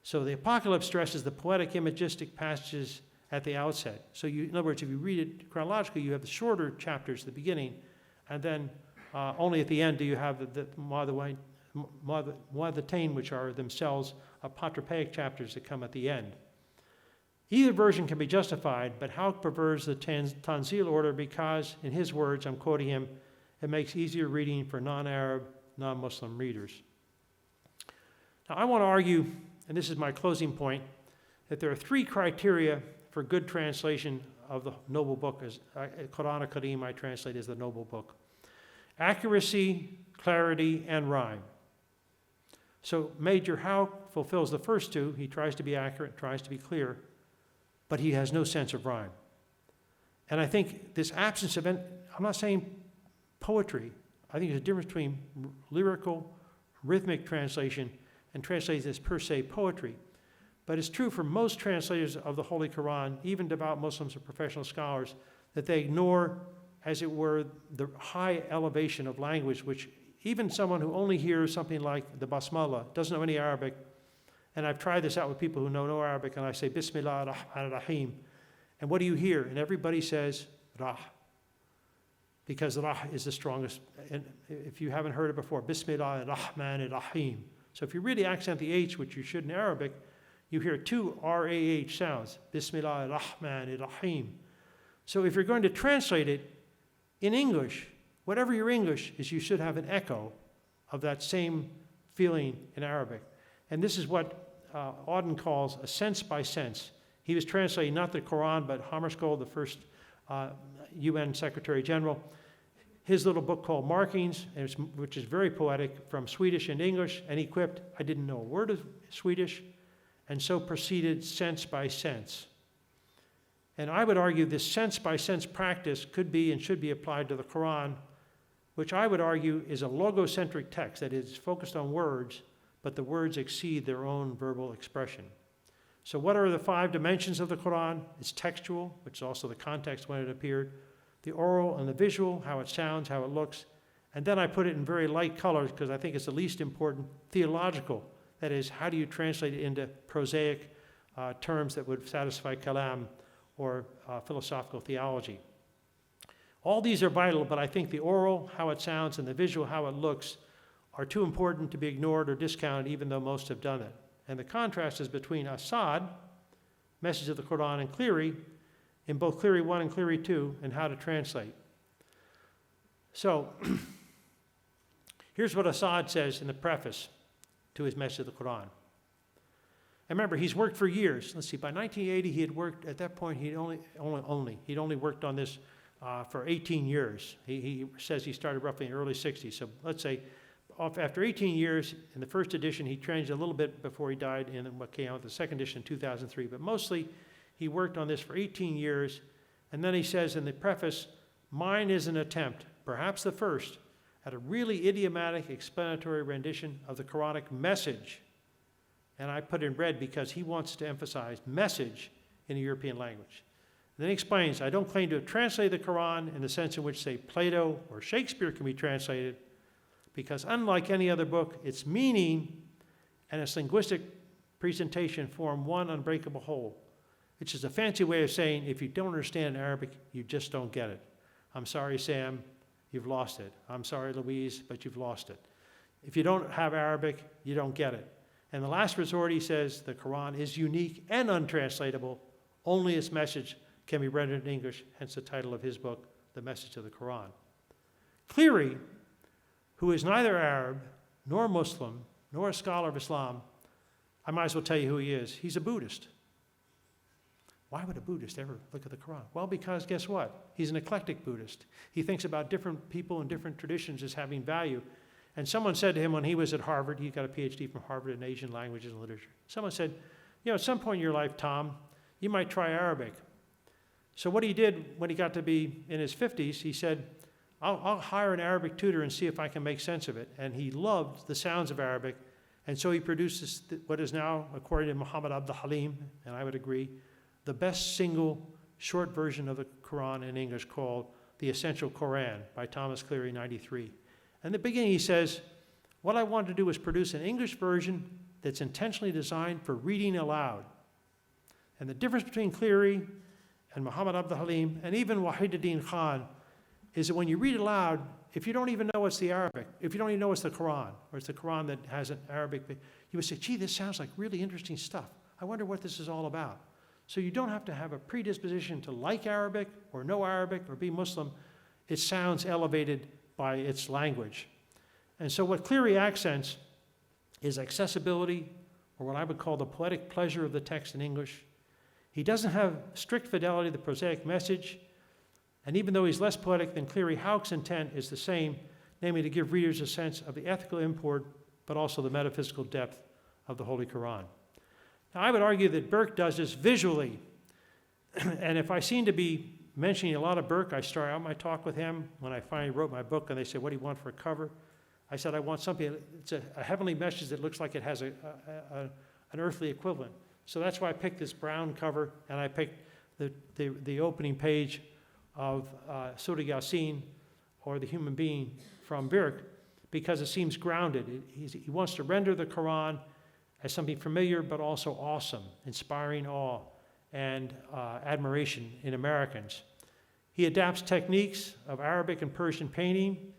So the apocalypse stresses the poetic, imagistic passages at the outset. So in other words, if you read it chronologically, you have the shorter chapters at the beginning, and then only at the end do you have the Mu'adhatain, which are themselves apotropaic chapters that come at the end. Either version can be justified, but Howe prefers the Tanzeel order because, in his words, I'm quoting him, it makes easier reading for non-Arab, non-Muslim readers. Now, I want to argue, and this is my closing point, that there are three criteria for good translation of the noble book, as Quran al-Karim I translate as the noble book. Accuracy, clarity, and rhyme. So Major Howe fulfills the first two. He tries to be accurate, tries to be clear, but he has no sense of rhyme. And I think this absence of, I'm not saying poetry, I think there's a difference between lyrical, rhythmic translation and translation as per se poetry. But it's true for most translators of the Holy Quran, even devout Muslims or professional scholars, that they ignore, as it were, the high elevation of language, which even someone who only hears something like the Basmala, doesn't know any Arabic, and I've tried this out with people who know no Arabic, and I say, Bismillah ar-Rahman ar-Rahim, and what do you hear? And everybody says, Rah, because Rah is the strongest. And if you haven't heard it before, Bismillah ar-Rahman ar-Rahim. So if you really accent the H, which you should in Arabic, you hear two R-A-H sounds, Bismillah ar-Rahman ar-Rahim. So if you're going to translate it in English, whatever your English is, you should have an echo of that same feeling in Arabic. And this is what Auden calls a sense by sense. He was translating not the Quran, but Hammarskjöld, the first UN Secretary General, his little book called Markings, which is very poetic, from Swedish and English, and he quipped, I didn't know a word of Swedish, and so proceeded sense by sense. And I would argue this sense by sense practice could be and should be applied to the Quran, which I would argue is a logocentric text, that is focused on words, but the words exceed their own verbal expression. So what are the 5 dimensions of the Quran? It's textual, which is also the context when it appeared, the oral and the visual, how it sounds, how it looks, and then I put it in very light colors because I think it's the least important, theological. That is, how do you translate it into prosaic terms that would satisfy kalam or philosophical theology? All these are vital, but I think the oral, how it sounds, and the visual, how it looks, are too important to be ignored or discounted, even though most have done it. And the contrast is between Asad, Message of the Quran, and Cleary, in both Cleary 1 and Cleary 2, and how to translate. So, here's what Asad says in the preface to his Message of the Quran. And remember, he's worked for years. Let's see, by 1980, he had worked, at that point, he'd only worked on this for 18 years. He says he started roughly in the early 60s. So let's say after 18 years, in the first edition, he changed a little bit before he died in what came out the second edition in 2003. But mostly, he worked on this for 18 years. And then he says in the preface, mine is an attempt, perhaps the first, at a really idiomatic explanatory rendition of the Quranic message. And I put in red because he wants to emphasize message in a European language. And then he explains, I don't claim to have translated the Quran in the sense in which, say, Plato or Shakespeare can be translated, because unlike any other book, its meaning and its linguistic presentation form one unbreakable whole, which is a fancy way of saying if you don't understand Arabic, you just don't get it. I'm sorry, Sam, you've lost it. I'm sorry, Louise, but you've lost it. If you don't have Arabic, you don't get it. And the last resort, he says, the Quran is unique and untranslatable. Only its message can be rendered in English, hence the title of his book, The Message of the Quran. Cleary, who is neither Arab, nor Muslim, nor a scholar of Islam, I might as well tell you who he is. He's a Buddhist. Why would a Buddhist ever look at the Quran? Well, because guess what? He's an eclectic Buddhist. He thinks about different people and different traditions as having value. And someone said to him when he was at Harvard, he got a PhD from Harvard in Asian languages and literature. Someone said, at some point in your life, Tom, you might try Arabic. So what he did when he got to be in his 50s, he said, I'll hire an Arabic tutor and see if I can make sense of it. And he loved the sounds of Arabic. And so he produces what is now, according to Muhammad Abdul Halim, and I would agree, the best single short version of the Quran in English called The Essential Koran by Thomas Cleary, 93. In the beginning he says, what I wanted to do was produce an English version that's intentionally designed for reading aloud. And the difference between Cleary and Muhammad Abdul Halim and even Wahiduddin Khan is that when you read aloud, if you don't even know it's the Arabic, if you don't even know it's the Quran, or it's the Quran that has an Arabic, you would say, gee, this sounds like really interesting stuff. I wonder what this is all about. So you don't have to have a predisposition to like Arabic or know Arabic or be Muslim. It sounds elevated by its language. And so what Cleary accents is accessibility, or what I would call the poetic pleasure of the text in English. He doesn't have strict fidelity to the prosaic message, and even though he's less poetic than Cleary, Howe's intent is the same, namely to give readers a sense of the ethical import, but also the metaphysical depth of the Holy Quran. Now, I would argue that Birk does this visually, and if I seem to be mentioning a lot of Birk, I start out my talk with him when I finally wrote my book, and they said, what do you want for a cover? I said, I want something, it's a heavenly message that looks like it has an earthly equivalent. So that's why I picked this brown cover, and I picked the opening page of Surah Yasin, or the human being from Birk, because it seems grounded. He wants to render the Quran as something familiar but also awesome, inspiring awe and admiration in Americans. He adapts techniques of Arabic and Persian painting.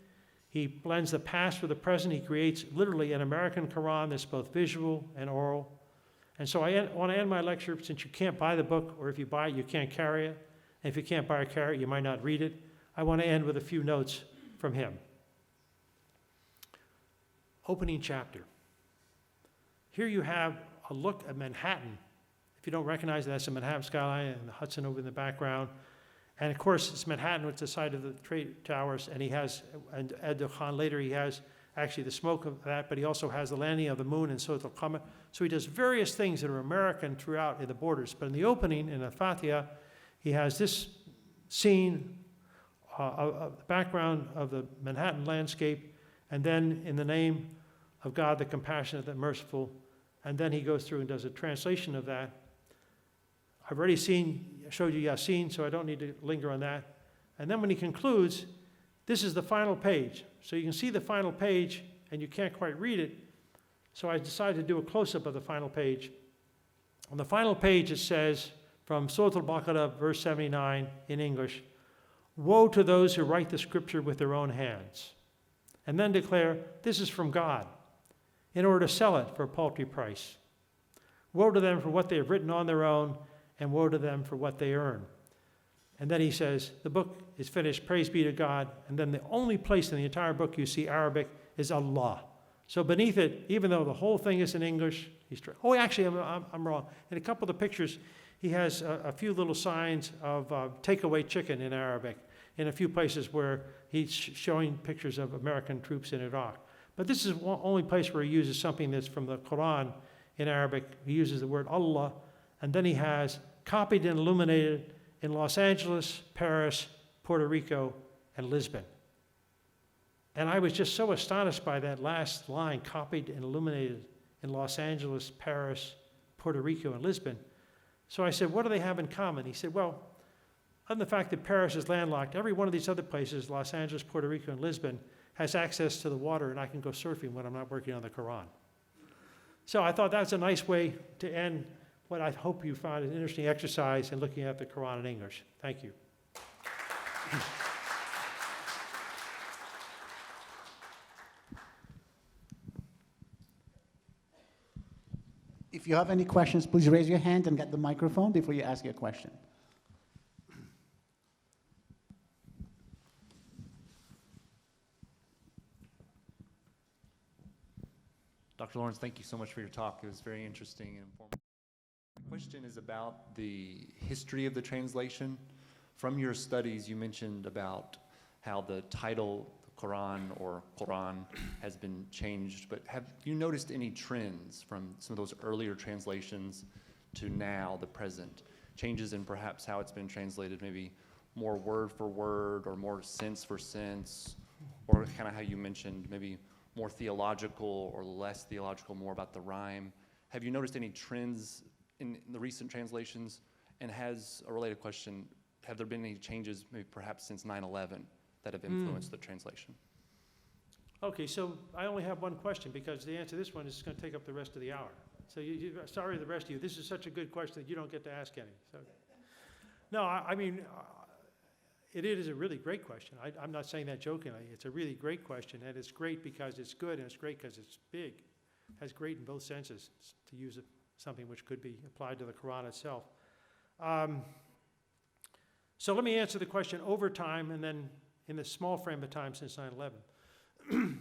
He blends the past with the present. He creates literally an American Quran that's both visual and oral. And so I want to end my lecture, since you can't buy the book, or if you buy it, you can't carry it. And if you can't buy or carry it, you might not read it. I want to end with a few notes from him. Opening chapter. Here you have a look at Manhattan. If you don't recognize it, that's the Manhattan skyline and the Hudson over in the background. And of course, it's Manhattan, which is the site of the trade towers, and he has, and Ed Khan later, he has actually the smoke of that, but he also has the landing of the moon and Surat al-Qamar. So he does various things that are American throughout in the borders. But in the opening, in the Fatiha, he has this scene of the background of the Manhattan landscape, and then in the name of God, the compassionate, the merciful, and then he goes through and does a translation of that. I've already showed you Yasin, so I don't need to linger on that. And then when he concludes, this is the final page. So you can see the final page, and you can't quite read it. So I decided to do a close-up of the final page. On the final page, it says, from Surah Al-Baqarah, verse 79 in English, woe to those who write the scripture with their own hands, and then declare, this is from God, in order to sell it for a paltry price. Woe to them for what they have written on their own, and woe to them for what they earn. And then he says, the book is finished, praise be to God. And then the only place in the entire book you see Arabic is Allah. So beneath it, even though the whole thing is in English, actually, I'm wrong. In a couple of the pictures, he has a few little signs of takeaway chicken in Arabic, in a few places where he's showing pictures of American troops in Iraq. But this is the only place where he uses something that's from the Quran in Arabic. He uses the word Allah, and then he has copied and illuminated in Los Angeles, Paris, Puerto Rico, and Lisbon. And I was just so astonished by that last line, copied and illuminated in Los Angeles, Paris, Puerto Rico, and Lisbon. So I said, what do they have in common? He said, well, other than the fact that Paris is landlocked, every one of these other places, Los Angeles, Puerto Rico, and Lisbon, has access to the water, and I can go surfing when I'm not working on the Quran. So I thought that's a nice way to end what I hope you find an interesting exercise in looking at the Quran in English. Thank you. If you have any questions, please raise your hand and get the microphone before you ask your question. Dr. Lawrence, thank you so much for your talk. It was very interesting and informative. question is about the history of the translation. From your studies, you mentioned about how the title, the Quran or Quran, has been changed, but have you noticed any trends from some of those earlier translations to now, the present? Changes in perhaps how it's been translated, maybe more word for word or more sense for sense, or kind of how you mentioned maybe more theological or less theological, more about the rhyme. Have you noticed any trends in the recent translations? And has a related question, have there been any changes maybe perhaps since 9/11 that have influenced the translation? Okay, so I only have one question because the answer to this one is going to take up the rest of the hour. So sorry to the rest of you. This is such a good question that you don't get to ask any. So, no, I mean, it is a really great question. I'm not saying that jokingly. It's a really great question, and it's great because it's good, and it's great because it's big. It has great in both senses, to use something which could be applied to the Quran itself. So let me answer the question over time and then in the small frame of time since 9/11.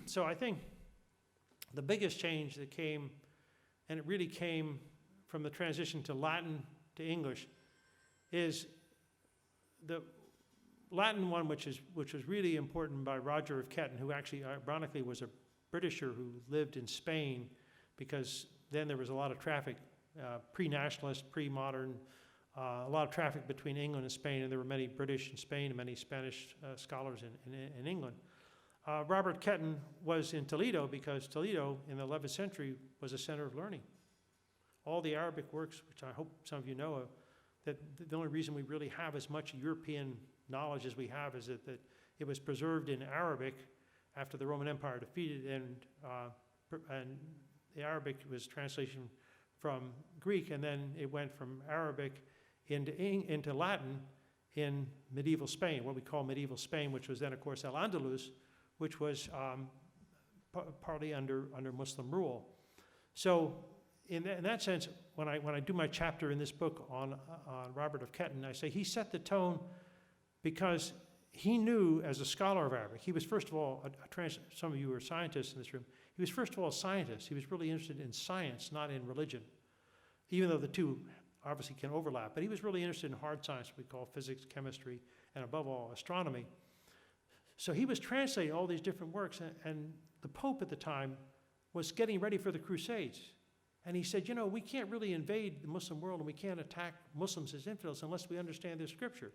So I think the biggest change that came, and it really came from the transition to Latin to English, is the Latin one, which was really important by Roger of Ketton, who actually ironically was a Britisher who lived in Spain, because then there was a lot of traffic, pre-nationalist, pre-modern, a lot of traffic between England and Spain, and there were many British in Spain and many Spanish scholars in England. Robert Ketton was in Toledo because Toledo in the 11th century was a center of learning. All the Arabic works, which I hope some of you know of, that the only reason we really have as much European knowledge as we have is that it was preserved in Arabic after the Roman Empire defeated, and the Arabic was translation from Greek, and then it went from Arabic into Latin in medieval Spain, what we call medieval Spain, which was then, of course, Al-Andalus, which was partly under Muslim rule. So in that sense, when I do my chapter in this book on Robert of Ketton, I say he set the tone because he knew, as a scholar of Arabic, he was first of all, some of you are scientists in this room, he was first of all a scientist. He was really interested in science, not in religion, even though the two obviously can overlap. But he was really interested in hard science, we call physics, chemistry, and above all, astronomy. So he was translating all these different works, and the Pope at the time was getting ready for the Crusades. And he said, we can't really invade the Muslim world, and we can't attack Muslims as infidels unless we understand their scripture.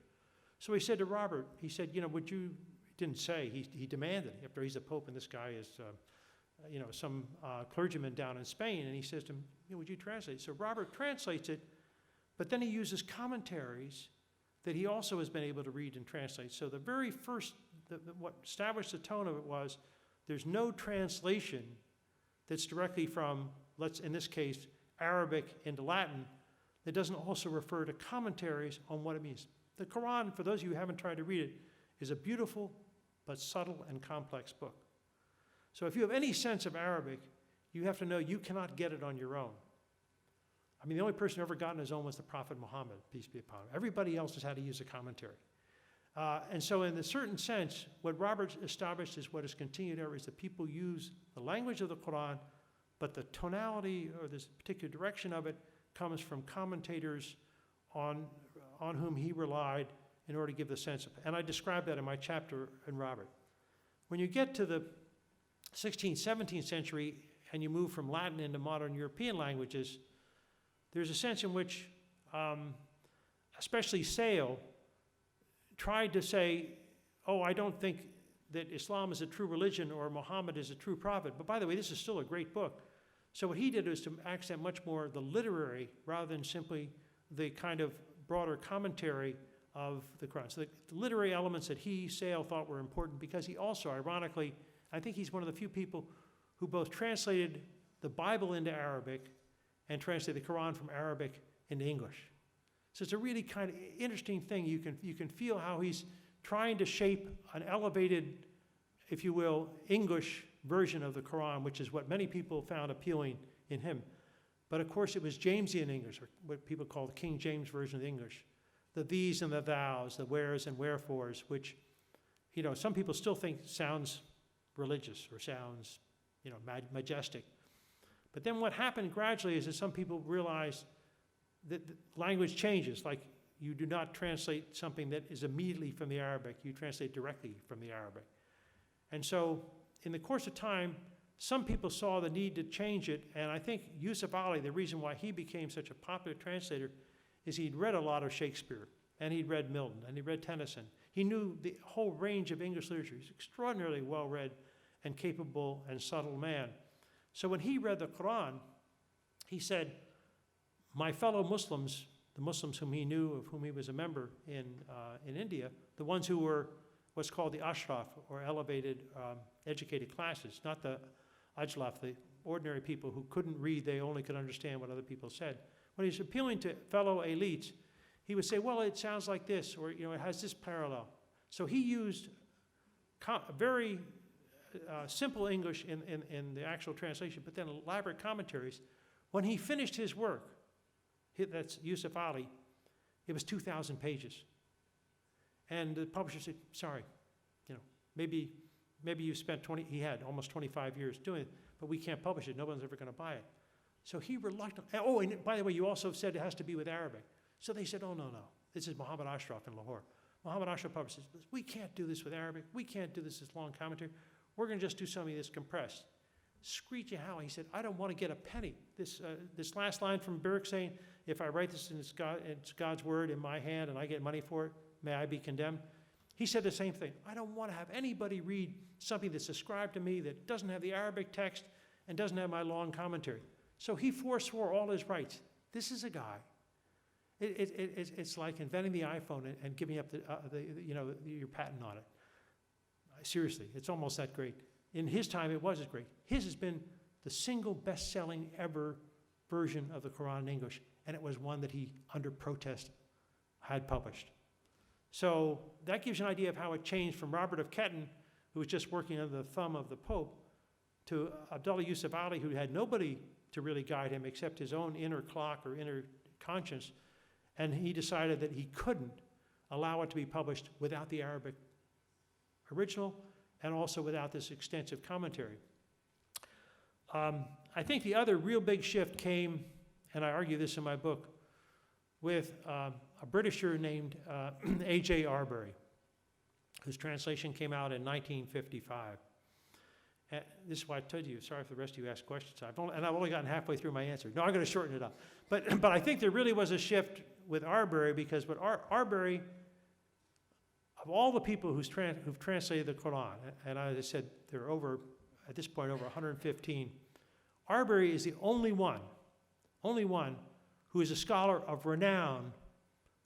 So he said to Robert, he said, would you, he didn't say, he demanded, after he's a Pope and this guy is, some clergyman down in Spain, and he says to him, would you translate? So Robert translates it, but then he uses commentaries that he also has been able to read and translate. So the very first, what established the tone of it was, there's no translation that's directly from, in this case, Arabic into Latin, that doesn't also refer to commentaries on what it means. The Quran, for those of you who haven't tried to read it, is a beautiful but subtle and complex book. So if you have any sense of Arabic, you have to know you cannot get it on your own. I mean, the only person who ever got on his own was the Prophet Muhammad, peace be upon him. Everybody else has had to use a commentary. And so in a certain sense, what Robert established is what has continued ever is that people use the language of the Quran, but the tonality or this particular direction of it comes from commentators on whom he relied in order to give the sense of it. And I describe that in my chapter in Robert. When you get to the 16th, 17th century, and you move from Latin into modern European languages, there's a sense in which, especially Sale, tried to say, I don't think that Islam is a true religion or Muhammad is a true prophet. But by the way, this is still a great book. So what he did was to accent much more the literary rather than simply the kind of broader commentary of the Quran. So the literary elements that Sale thought were important, because he also, ironically, I think he's one of the few people who both translated the Bible into Arabic and translated the Quran from Arabic into English. So it's a really kind of interesting thing. You can feel how he's trying to shape an elevated, if you will, English version of the Quran, which is what many people found appealing in him. But of course, it was Jamesian English, or what people call the King James Version of English. The these and the thous, the wheres and wherefores, which, some people still think sounds religious or sounds, majestic. But then what happened gradually is that some people realized the language changes. Like, you do not translate something that is immediately from the Arabic. You translate directly from the Arabic. And so, in the course of time, some people saw the need to change it, and I think Yusuf Ali, the reason why he became such a popular translator is he'd read a lot of Shakespeare, and he'd read Milton, and he'd read Tennyson. He knew the whole range of English literature. He's extraordinarily well-read and capable and subtle man. So when he read the Quran, he said, my fellow Muslims, the Muslims whom he knew, of whom he was a member in India, the ones who were what's called the ashraf, or elevated educated classes, not the ajlaf, the ordinary people who couldn't read, they only could understand what other people said. When he's appealing to fellow elites, he would say, well, it sounds like this, or it has this parallel. So he used very simple English in the actual translation, but then elaborate commentaries. When he finished his work, that's Yusuf Ali, it was 2,000 pages. And the publisher said, sorry, maybe you spent he had almost 25 years doing it, but we can't publish it. No one's ever going to buy it. So he reluctantly, oh, and by the way, you also said it has to be with Arabic. So they said, oh, no. This is Muhammad Ashraf in Lahore. Muhammad Ashraf published says, we can't do this with Arabic. We can't do this as long commentary. We're going to just do something that's compressed. Screechy Howe, he said, I don't want to get a penny. This last line from Birk saying, if I write this in it's God's word in my hand and I get money for it, may I be condemned? He said the same thing. I don't want to have anybody read something that's ascribed to me that doesn't have the Arabic text and doesn't have my long commentary. So he forswore all his rights. This is a guy. It's like inventing the iPhone and giving up your patent on it. Seriously, it's almost that great. In his time, it was as great. His has been the single best-selling ever version of the Quran in English, and it was one that he, under protest, had published. So that gives you an idea of how it changed from Robert of Ketton, who was just working under the thumb of the Pope, to Abdullah Yusuf Ali, who had nobody to really guide him except his own inner clock or inner conscience, and he decided that he couldn't allow it to be published without the Arabic original and also without this extensive commentary. I think the other real big shift came, and I argue this in my book, with a Britisher named A.J. Arbery, whose translation came out in 1955. And this is why I told you, sorry for the rest of you asked questions. I've only gotten halfway through my answer. No, I'm going to shorten it up. But I think there really was a shift with Arbery, because what Arbery, of all the people who've translated the Quran, and as I said, there are at this point over 115, Arbery is the only one who is a scholar of renown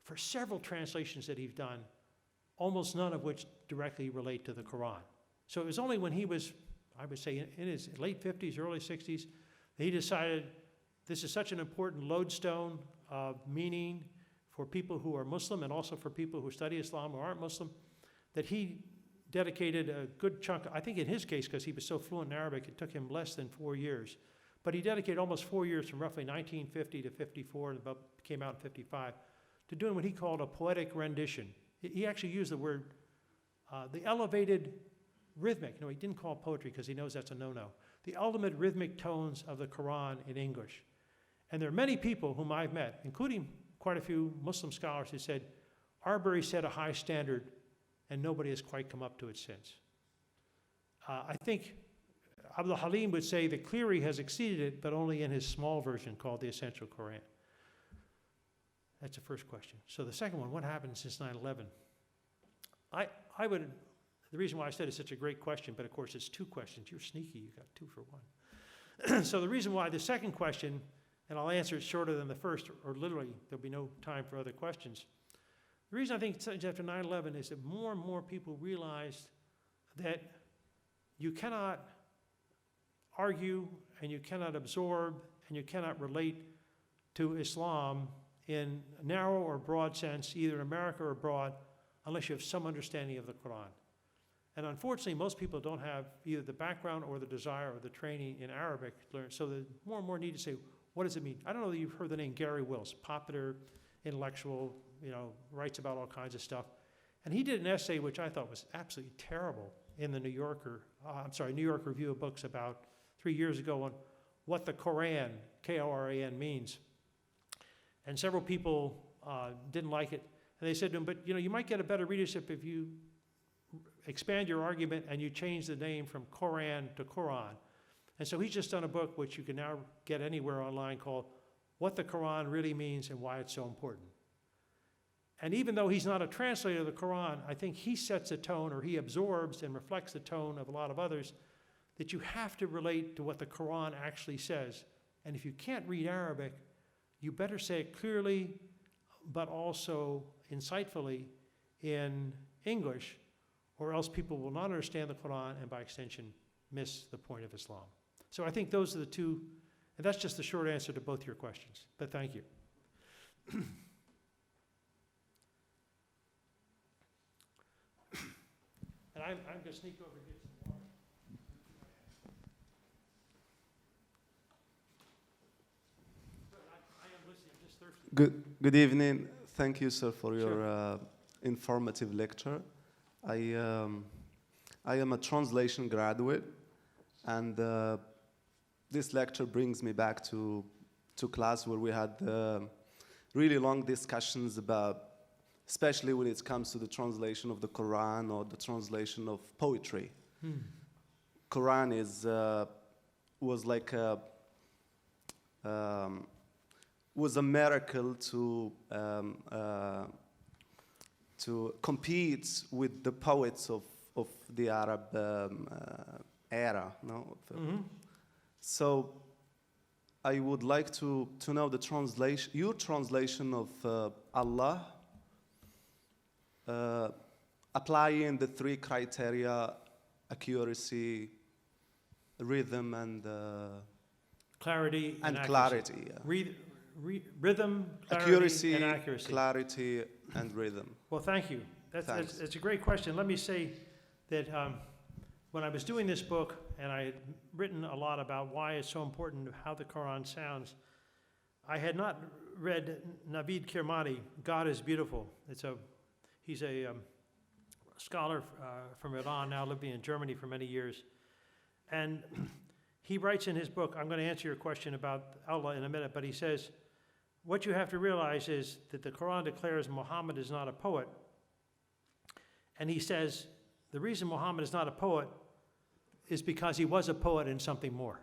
for several translations that he's done, almost none of which directly relate to the Quran. So it was only when he was, I would say, in his late 50s, early 60s, that he decided this is such an important lodestone of meaning for people who are Muslim and also for people who study Islam or aren't Muslim, that he dedicated a good chunk, I think in his case, because he was so fluent in Arabic, it took him less than 4 years. But he dedicated almost 4 years from roughly 1950 to 54, and about came out in 55, to doing what he called a poetic rendition. He actually used the word, the elevated rhythmic, he didn't call it poetry because he knows that's a no-no, the ultimate rhythmic tones of the Quran in English. And there are many people whom I've met, including quite a few Muslim scholars, who said, Arbery set a high standard and nobody has quite come up to it since. I think Abdul Halim would say that Cleary has exceeded it, but only in his small version called the Essential Quran. That's the first question. So the second one, what happened since 9/11? The reason why I said it's such a great question, but of course it's two questions. You're sneaky, you got 2 for 1. So the reason why the second question, and I'll answer it shorter than the first, or literally there'll be no time for other questions. The reason I think it's after 9/11 is that more and more people realized that you cannot argue and you cannot absorb and you cannot relate to Islam in a narrow or broad sense, either in America or abroad, unless you have some understanding of the Quran. And unfortunately, most people don't have either the background or the desire or the training in Arabic to learn. So the more and more need to say, what does it mean? I don't know that you've heard the name Gary Wills, popular intellectual, writes about all kinds of stuff. And he did an essay which I thought was absolutely terrible in the New York Review of Books about 3 years ago on what the Koran, K-O-R-A-N, means. And several people didn't like it. And they said to him, but you might get a better readership if you expand your argument and you change the name from Koran to Quran. And so he's just done a book which you can now get anywhere online called What the Quran Really Means and Why It's So Important. And even though he's not a translator of the Quran, I think he sets a tone, or he absorbs and reflects the tone of a lot of others, that you have to relate to what the Quran actually says. And if you can't read Arabic, you better say it clearly, but also insightfully in English, or else people will not understand the Quran and by extension miss the point of Islam. So I think those are the two, and that's just the short answer to both your questions, but thank you. And I'm going to sneak over and get some water. I am listening, I'm just thirsty. Good evening. Thank you, sir, for your informative lecture. I am a translation graduate, and this lecture brings me back to class where we had really long discussions about, especially when it comes to the translation of the Quran or the translation of poetry. Quran was like was a miracle to compete with the poets of the Arab era. No? So I would like to know the translation, your translation of Allah, applying the three criteria: accuracy, rhythm, and clarity and clarity. Yeah. Rhythm, clarity, accuracy, and accuracy. clarity, and rhythm. Well, thank you. That's a great question. Let me say that when I was doing this book, and I had written a lot about why it's so important how the Quran sounds, I had not read Navid Kirmani, God is Beautiful. He's a scholar from Iran, now living in Germany for many years. And he writes in his book, I'm going to answer your question about Allah in a minute, but he says, what you have to realize is that the Quran declares Muhammad is not a poet. And he says, the reason Muhammad is not a poet is because he was a poet and something more.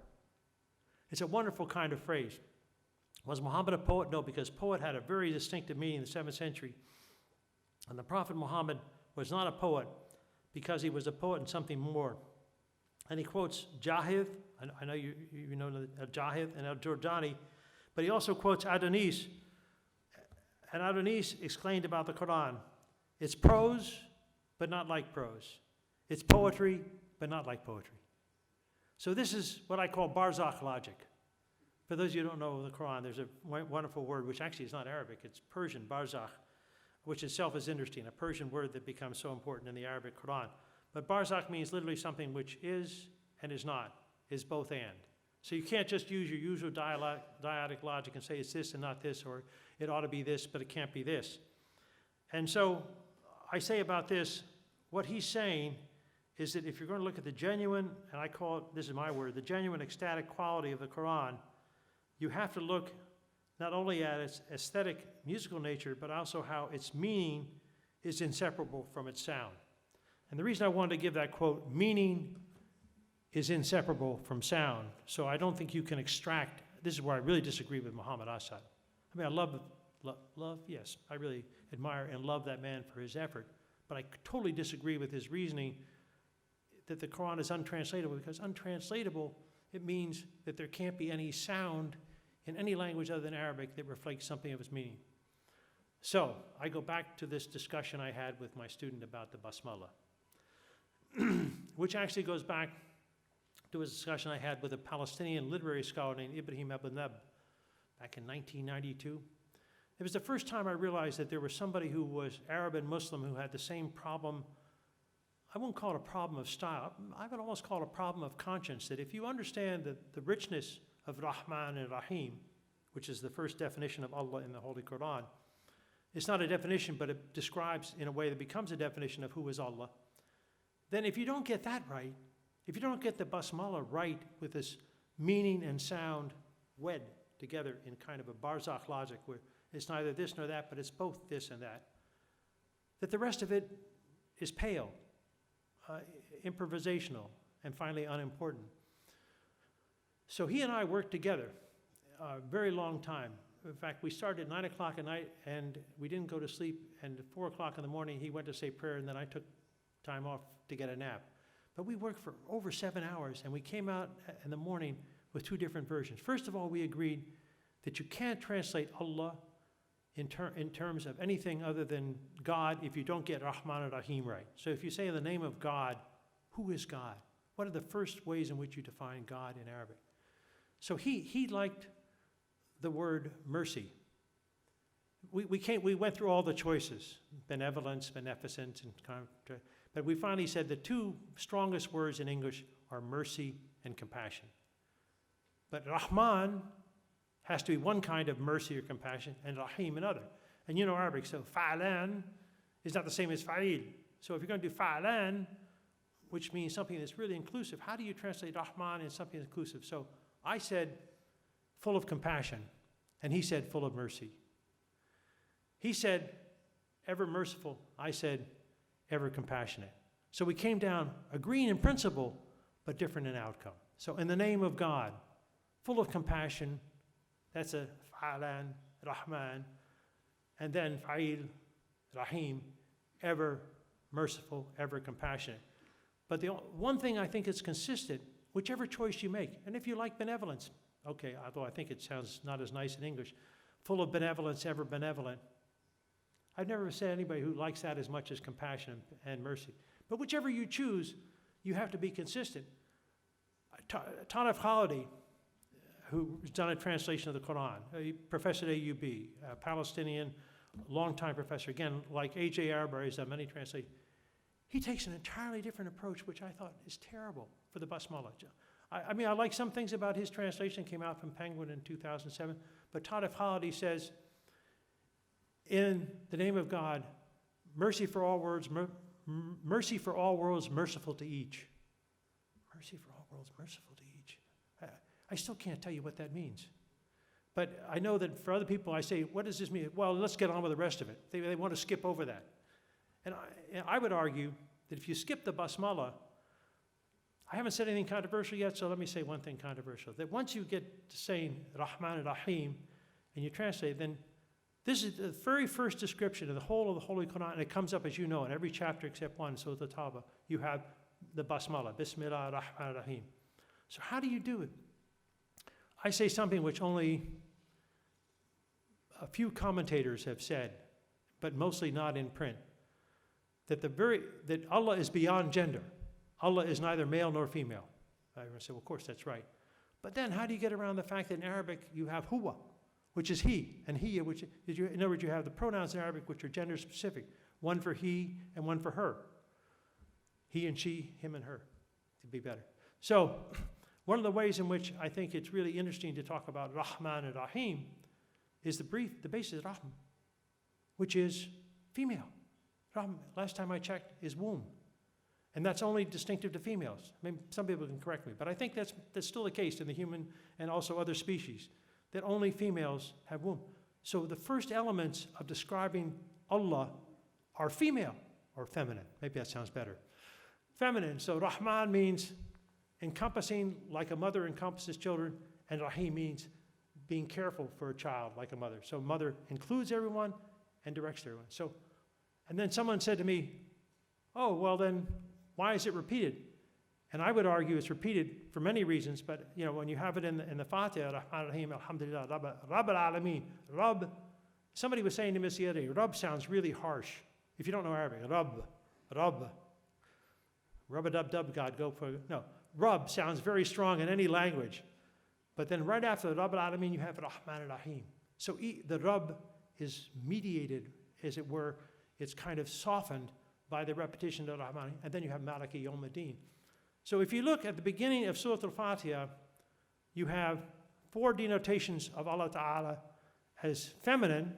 It's a wonderful kind of phrase. Was Muhammad a poet? No, because poet had a very distinctive meaning in the 7th century. And the Prophet Muhammad was not a poet because he was a poet and something more. And he quotes Jahid, I know you know Jahid and al-Jordani, but he also quotes Adonis. And Adonis explained about the Quran, it's prose, but not like prose. It's poetry, but not like poetry. So this is what I call Barzakh logic. For those of you who don't know the Quran, there's a wonderful word, which actually is not Arabic, it's Persian, Barzakh, which itself is interesting, a Persian word that becomes so important in the Arabic Quran. But Barzakh means literally something which is and is not, is both and. So you can't just use your usual dyadic logic and say it's this and not this, or it ought to be this, but it can't be this. And so I say about this, what he's saying is that if you're going to look at the genuine, and I call it, this is my word, the genuine ecstatic quality of the Quran, you have to look not only at its aesthetic musical nature, but also how its meaning is inseparable from its sound. And the reason I wanted to give that quote, meaning is inseparable from sound. So I don't think you can extract, this is where I really disagree with Muhammad Assad. I mean, I love, yes, I really admire and love that man for his effort, but I totally disagree with his reasoning that the Quran is untranslatable, because untranslatable, it means that there can't be any sound in any language other than Arabic that reflects something of its meaning. So I go back to this discussion I had with my student about the basmala, which actually goes back to a discussion I had with a Palestinian literary scholar named Ibrahim Abou-Nab back in 1992. It was the first time I realized that there was somebody who was Arab and Muslim who had the same problem. I won't call it a problem of style. I would almost call it a problem of conscience, that if you understand the richness of Rahman and Rahim, which is the first definition of Allah in the Holy Quran, it's not a definition, but it describes in a way that becomes a definition of who is Allah. Then if you don't get that right, if you don't get the basmala right with this meaning and sound wed together in kind of a barzakh logic, where it's neither this nor that, but it's both this and that, that the rest of it is pale, improvisational, and finally unimportant. So he and I worked together a very long time. In fact, we started at 9 o'clock at night, and we didn't go to sleep, and at 4 o'clock in the morning, he went to say prayer, and then I took time off to get a nap. But we worked for over 7 hours, and we came out in the morning with 2 different versions. First of all, we agreed that you can't translate Allah in terms of anything other than God if you don't get Rahman and Rahim right. So if you say in the name of God, who is God? What are the first ways in which you define God in Arabic? So he liked the word mercy. We went through all the choices, benevolence, beneficence, but we finally said the 2 strongest words in English are mercy and compassion. But Rahman has to be one kind of mercy or compassion, and Rahim another. And you know Arabic, so fa'alan is not the same as fa'il. So if you're going to do fa'alan, which means something that's really inclusive, how do you translate Rahman in something that's inclusive? So I said full of compassion, and he said full of mercy. He said ever merciful, I said ever compassionate. So we came down agreeing in principle, but different in outcome. So in the name of God, full of compassion, that's a fa'alan, Rahman, and then fa'il, Rahim, ever merciful, ever compassionate. But the one thing I think is consistent, whichever choice you make, and if you like benevolence, okay, although I think it sounds not as nice in English, full of benevolence, ever benevolent. I've never said anybody who likes that as much as compassion and mercy. But whichever you choose, you have to be consistent. Tanif Khalidi, who's done a translation of the Quran, a professor at AUB, a Palestinian, longtime professor, again, like A.J. Arbery, has done many translations. He takes an entirely different approach, which I thought is terrible for the basmala. I mean, I like some things about his translation, came out from Penguin in 2007, but Tanif Khalidi says, in the name of God, mercy for all worlds, mercy for all worlds, merciful to each. Mercy for all worlds, merciful to each. I still can't tell you what that means. But I know that for other people, I say, what does this mean? Well, let's get on with the rest of it. They want to skip over that. And I would argue that if you skip the basmala, I haven't said anything controversial yet, so let me say one thing controversial. That once you get to saying Rahman and Rahim, and you translate, then this is the very first description of the whole of the Holy Quran, and it comes up, as you know, in every chapter except one, Surah At-Tawbah, you have the basmala, Bismillah Rahman Rahim. So how do you do it? I say something which only a few commentators have said, but mostly not in print, that Allah is beyond gender. Allah is neither male nor female. I say, well, of course, that's right. But then how do you get around the fact that in Arabic you have huwa, which is he, and hiya, which is, in other words, you have the pronouns in Arabic which are gender specific, one for he and one for her. He and she, him and her, to be better. So one of the ways in which I think it's really interesting to talk about Rahman and Rahim is the basis of Rahman, which is female. Rahman, last time I checked, is womb. And that's only distinctive to females. I mean, some people can correct me, but I think that's still the case in the human and also other species, that only females have womb. So the first elements of describing Allah are female or feminine. Maybe that sounds better. Feminine. So Rahman means encompassing like a mother encompasses children, and Rahim means being careful for a child like a mother. So mother includes everyone and directs everyone. So, and then someone said to me, oh, well then, why is it repeated? And I would argue it's repeated for many reasons, but you know, when you have it in the Fatiha, Rahman Rahim, Alhamdulillah, Rabb al-Alameen, Rabb, somebody was saying to me the other day, Rabb sounds really harsh. If you don't know Arabic, Rabb, Rub-a-dub-dub, God, go for, no. Rabb sounds very strong in any language, but then right after the Rabb al-Alameen, you have Rahman Rahim. So the Rabb is mediated, as it were, it's kind of softened by the repetition of Rahman, and then you have Maliki Yawm-ad-Din. So if you look at the beginning of Surah Al-Fatiha, you have 4 denotations of Allah Ta'ala as feminine,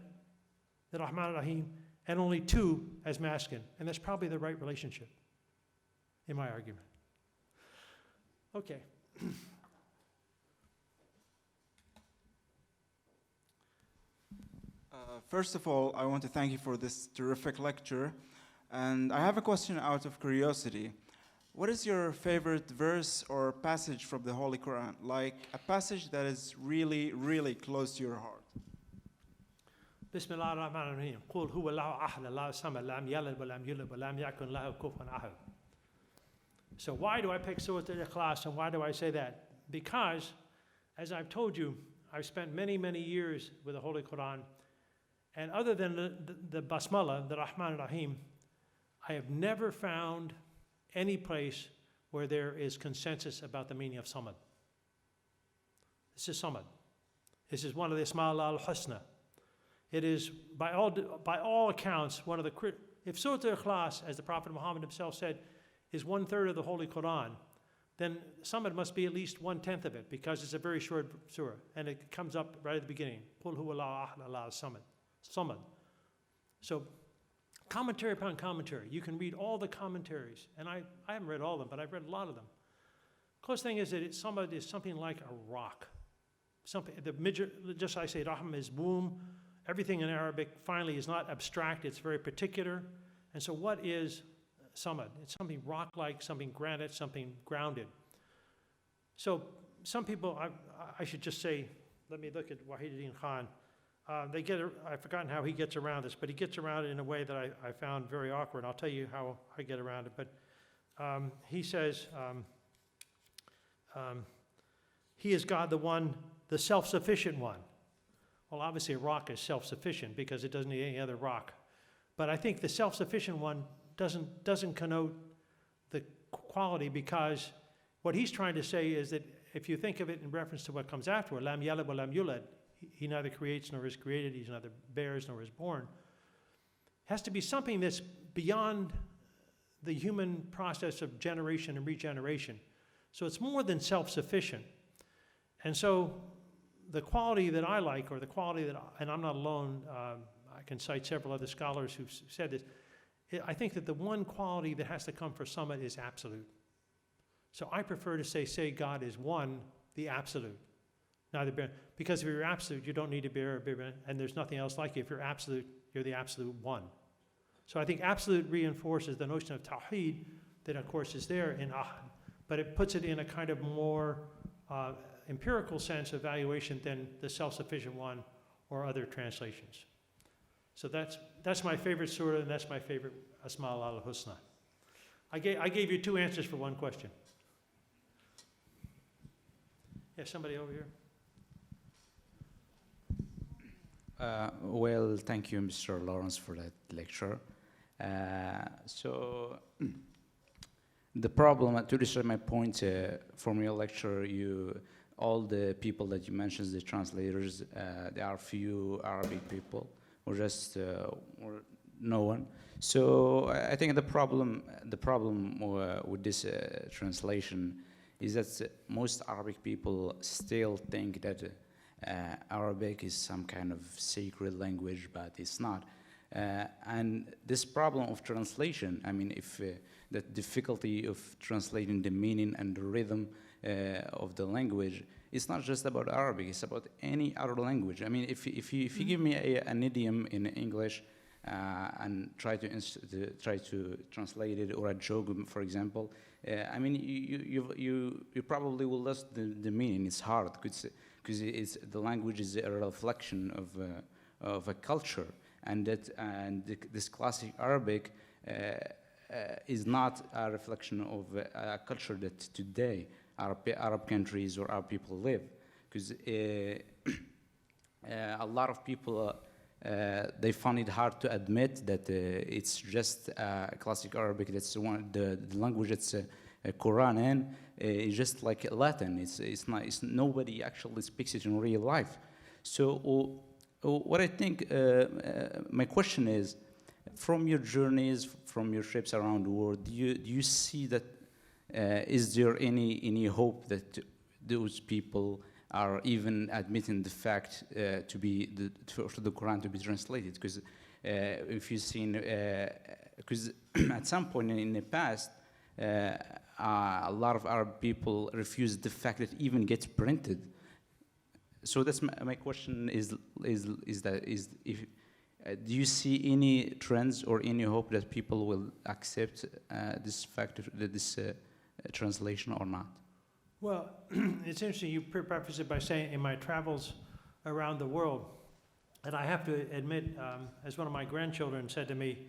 the Rahman Rahim, and only 2 as masculine. And that's probably the right relationship, in my argument. Okay. First of all, I want to thank you for this terrific lecture. And I have a question out of curiosity. What is your favorite verse or passage from the Holy Quran? Like a passage that is really, really close to your heart. بسم الله الرحمن الرحيم قل هو الله أحد الله الصمد لم يلد ولم يولد ولم يكن له كفوا أحد. So why do I pick Surah Al-Ikhlas and why do I say that? Because, as I've told you, I've spent many, many years with the Holy Quran, and other than the Basmala, the Rahman Rahim, I have never found any place where there is consensus about the meaning of Samad. This is Samad. This is one of the Asma al-Husna. It is, by all accounts, one of the, if Surah Al-Ikhlas, as the Prophet Muhammad himself said, is 1/3 of the Holy Quran, then Samad must be at least 1/10 of it, because it's a very short surah, and it comes up right at the beginning. Qul huwa Allahu ahad, Allahu samad. Samad. So, commentary upon commentary. You can read all the commentaries, and I haven't read all of them, but I've read a lot of them. Close thing is that Samad is something like a rock. Something, just I say, Rahman is womb. Everything in Arabic, finally, is not abstract, it's very particular. And so what is Samad? It's something rock-like, something granite, something grounded. So some people, I should just say, let me look at Wahiduddin Khan. I've forgotten how he gets around this, but he gets around it in a way that I found very awkward. I'll tell you how I get around it. But he says, he is God the one, the self-sufficient one. Well, obviously a rock is self-sufficient because it doesn't need any other rock. But I think the self-sufficient one doesn't connote the quality, because what he's trying to say is that if you think of it in reference to what comes afterward, lam yalad wa lam yulad, he neither creates nor is created, he's neither bears nor is born, has to be something that's beyond the human process of generation and regeneration. So it's more than self-sufficient. And so the quality that I like, or the quality that, and I'm not alone, I can cite several other scholars who've said this, I think that the one quality that has to come for Samad is absolute. So I prefer to say God is one, the absolute. Neither bear, because if you're absolute, you don't need to bear, and there's nothing else like you. If you're absolute, you're the absolute one. So I think absolute reinforces the notion of Tawheed that, of course, is there in Ahad, but it puts it in a kind of more empirical sense of evaluation than the self-sufficient one or other translations. So that's my favorite surah, and that's my favorite Asma al-Husna. I gave you 2 answers for 1 question. Yeah, somebody over here. Well, thank you, Mr. Lawrence, for that lecture. So the problem, to illustrate my point from your lecture, all the people that you mentioned, the translators, there are few Arabic people, or just or no one. So I think the problem with this translation is that most Arabic people still think that Arabic is some kind of sacred language, but it's not. And this problem of translation, I mean, if the difficulty of translating the meaning and the rhythm of the language, it's not just about Arabic, it's about any other language. I mean, if you give me an idiom in English and try to translate it, or a joke, for example, I mean, you probably will lose the meaning. It's hard because the language is a reflection of a culture, and this classic Arabic is not a reflection of a culture that today Arab countries or Arab people live, because a lot of people they find it hard to admit that it's just classic Arabic. That's the language that's Koran in. It's just like Latin. It's not. Nobody actually speaks it in real life. So what I think, my question is, from your journeys, from your trips around the world, do you see that? Is there any hope that those people are even admitting the fact for the Quran to be translated? Because if you've seen, because at some point in the past, a lot of Arab people refused the fact that it even gets printed. So that's my question is if do you see any trends or any hope that people will accept this fact of this translation or not? Well, it's interesting. You preface it by saying, in my travels around the world, and I have to admit, as one of my grandchildren said to me,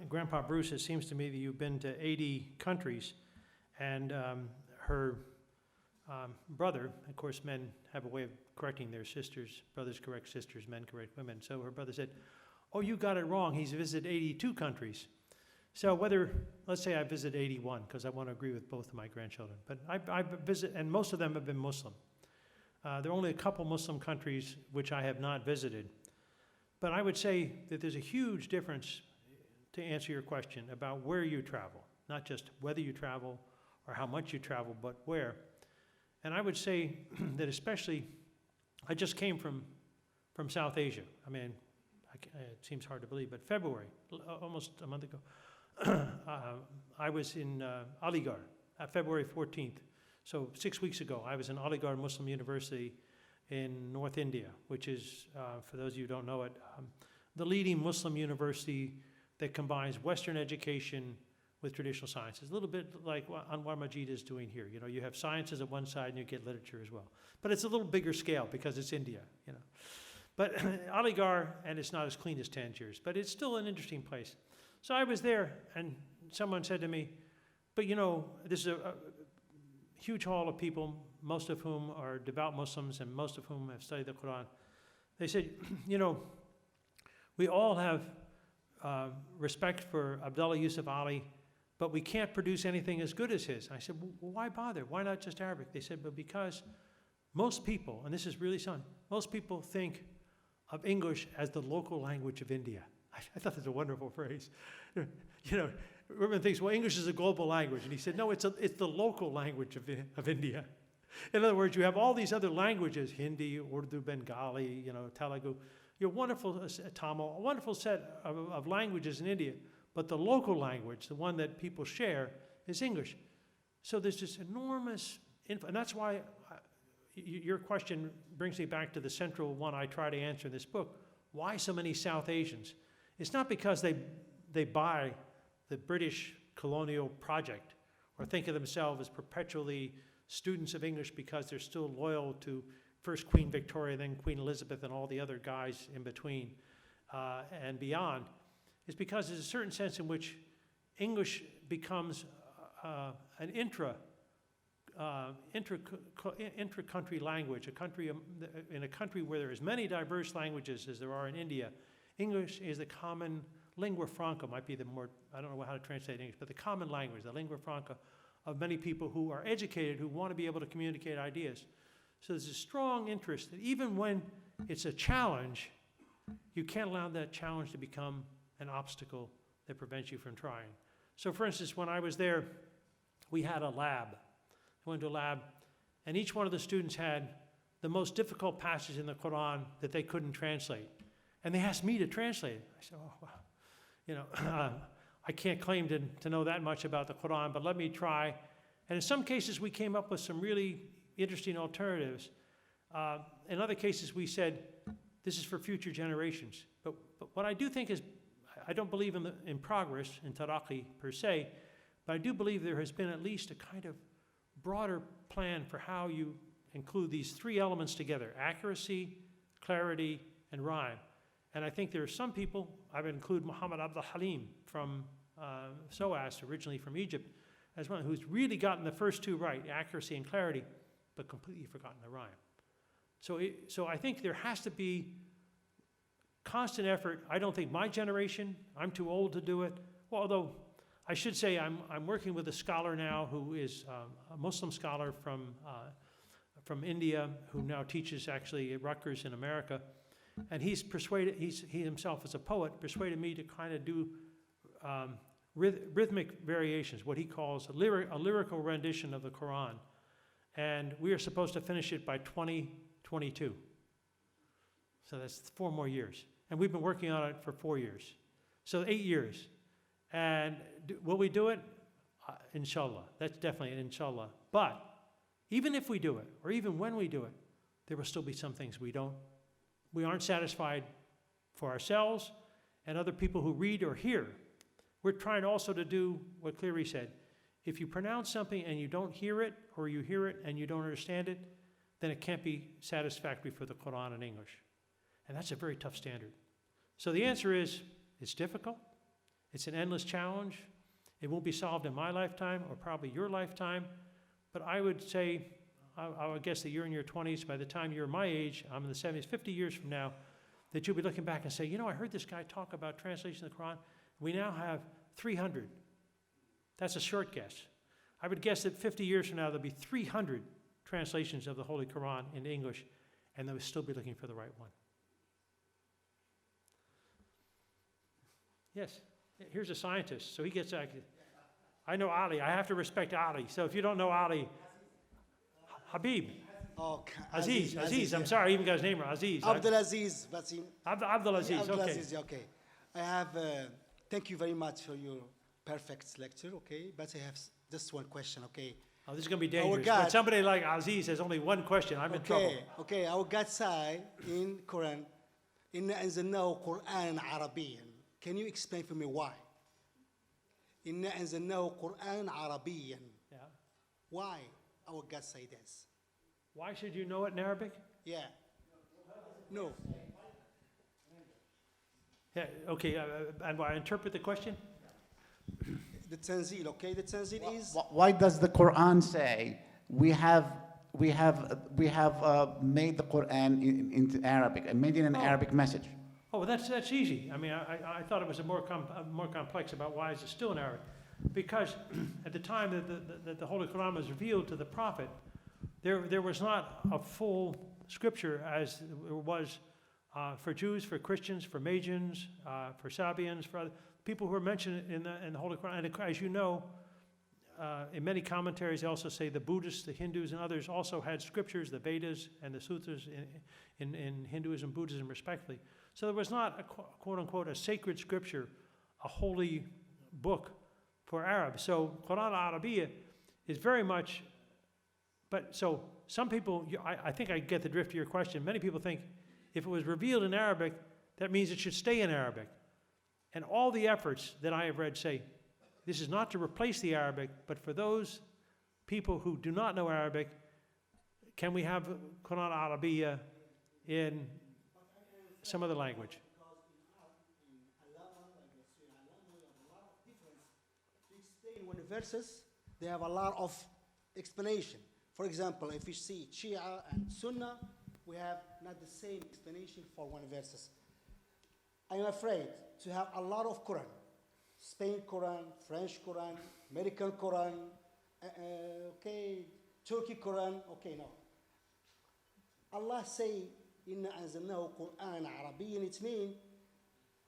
Grandpa Bruce, it seems to me that you've been to 80 countries, and her brother, of course, men have a way of correcting their sisters. Brothers correct sisters, men correct women. So her brother said, oh, you got it wrong. He's visited 82 countries. So let's say I visit 81, because I want to agree with both of my grandchildren. But I visit, and most of them have been Muslim. There are only a couple Muslim countries which I have not visited. But I would say that there's a huge difference, to answer your question, about where you travel. Not just whether you travel or how much you travel, but where. And I would say that especially, I just came from South Asia. I mean, it seems hard to believe, but February, almost a month ago, I was in Aligarh, February 14th. So 6 weeks ago, I was in Aligarh Muslim University in North India, which is, for those of you who don't know it, the leading Muslim university that combines Western education with traditional sciences. A little bit like what Anouar Majid is doing here. You know, you have sciences at one side and you get literature as well. But it's a little bigger scale because it's India, you know. But Aligarh, and it's not as clean as Tangier, but it's still an interesting place. So I was there, and someone said to me, but you know, this is a huge hall of people, most of whom are devout Muslims and most of whom have studied the Quran. They said, you know, we all have respect for Abdullah Yusuf Ali, but we can't produce anything as good as his. I said, well, why bother? Why not just Arabic? They said, but because most people, and this is really something, most people think of English as the local language of India. I thought that's a wonderful phrase. You know, everyone thinks, well, English is a global language. And he said, no, it's the local language of India. In other words, you have all these other languages, Hindi, Urdu, Bengali, you know, Telugu, your wonderful Tamil, a wonderful set of languages in India. But the local language, the one that people share, is English. So there's this enormous, and that's why your question brings me back to the central one I try to answer in this book. Why so many South Asians? It's not because they buy the British colonial project or think of themselves as perpetually students of English because they're still loyal to first Queen Victoria, then Queen Elizabeth, and all the other guys in between and beyond. It's because there's a certain sense in which English becomes an intra-country language, in a country where there are as many diverse languages as there are in India. English is the common lingua franca, might be the more, I don't know how to translate English, but the common language, the lingua franca of many people who are educated, who want to be able to communicate ideas. So there's a strong interest that even when it's a challenge, you can't allow that challenge to become an obstacle that prevents you from trying. So for instance, when I was there, we had a lab. I went to a lab, and each one of the students had the most difficult passage in the Quran that they couldn't translate. And they asked me to translate it. I said, oh, wow. You know, I can't claim to know that much about the Quran, but let me try. And in some cases, we came up with some really interesting alternatives. In other cases, we said, this is for future generations. But what I do think is, I don't believe in progress, in taraqi per se, but I do believe there has been at least a kind of broader plan for how you include these three elements together: accuracy, clarity, and rhyme. And I think there are some people, I would include Muhammad Abdul Halim from SOAS, originally from Egypt, as one who's really gotten the first two right, accuracy and clarity, but completely forgotten the rhyme. So I think there has to be constant effort. I don't think my generation, I'm too old to do it. Well, although I should say I'm working with a scholar now who is a Muslim scholar from India, who now teaches actually at Rutgers in America. And he himself is a poet, persuaded me to kind of do rhythmic variations, what he calls a lyrical rendition of the Quran. And we are supposed to finish it by 2022. So that's 4 more years. And we've been working on it for 4 years. So 8 years. And will we do it? Inshallah. That's definitely an inshallah. But even if we do it, or even when we do it, there will still be some things we aren't satisfied for ourselves and other people who read or hear. We're trying also to do what Cleary said. If you pronounce something and you don't hear it, or you hear it and you don't understand it, then it can't be satisfactory for the Quran in English. And that's a very tough standard. So the answer is, it's difficult. It's an endless challenge. It won't be solved in my lifetime or probably your lifetime. But I would say, I would guess that you're in your 20s. By the time you're my age, I'm in the 70s, 50 years from now, that you'll be looking back and say, you know, I heard this guy talk about translation of the Quran. We now have 300. That's a short guess. I would guess that 50 years from now, there'll be 300 translations of the Holy Quran in English, and they'll still be looking for the right one. Yes, here's a scientist, so he gets active. I know Ali. I have to respect Ali. So if you don't know Ali, Habib. Oh, Aziz, I'm sorry, I even got his name wrong. Aziz. Abdulaziz, Basim. Abdulaziz, okay. Abdulaziz, okay. I have, thank you very much for your perfect lecture, okay? But I have just one question, okay? Oh, this is going to be dangerous. God. But somebody like Aziz has only one question. I'm in trouble. Okay, our God say in Quran, إِنَّا أَنزَلْنَاهُ قُرْآنًا عَرَبِيًّا. Can you explain for me why? إِنَّا أَنزَلْنَاهُ قُرْآنًا عَرَبِيًّا. Yeah. Why our God say this? Why should you know it in Arabic? Yeah. No. Yeah, okay, and I interpret the question? The Tanzeel, okay? The Tanzeel is... Why does the Quran say we have made the Quran into Arabic and made it an Arabic message? Oh, well, that's easy. I mean, I thought it was more complex about why is it still in Arabic. Because at the time that the Holy Quran was revealed to the Prophet, there was not a full scripture as there was for Jews, for Christians, for Magians, for Sabians, for other people who are mentioned in the Holy Quran. And as you know, in many commentaries, they also say the Buddhists, the Hindus, and others also had scriptures, the Vedas and the Sutras in Hinduism, Buddhism, respectively. So there was not a quote-unquote a sacred scripture, a holy book for Arabs. So Quran al-Arabiya is very much, but so some people, I think I get the drift of your question. Many people think if it was revealed in Arabic, that means it should stay in Arabic. And all the efforts that I have read say, this is not to replace the Arabic, but for those people who do not know Arabic, can we have Quran al-Arabiya in some other language? When verses, they have a lot of explanation. For example, if you see Shia and Sunnah, we have not the same explanation for one verses. I am afraid to have a lot of Quran. Spain Quran, French Quran, American Quran, Turkey Quran, no. Allah say, إِنَّا أَنزَلْنَاهُ قُرْآنًا عَرَبِيًّا. It means,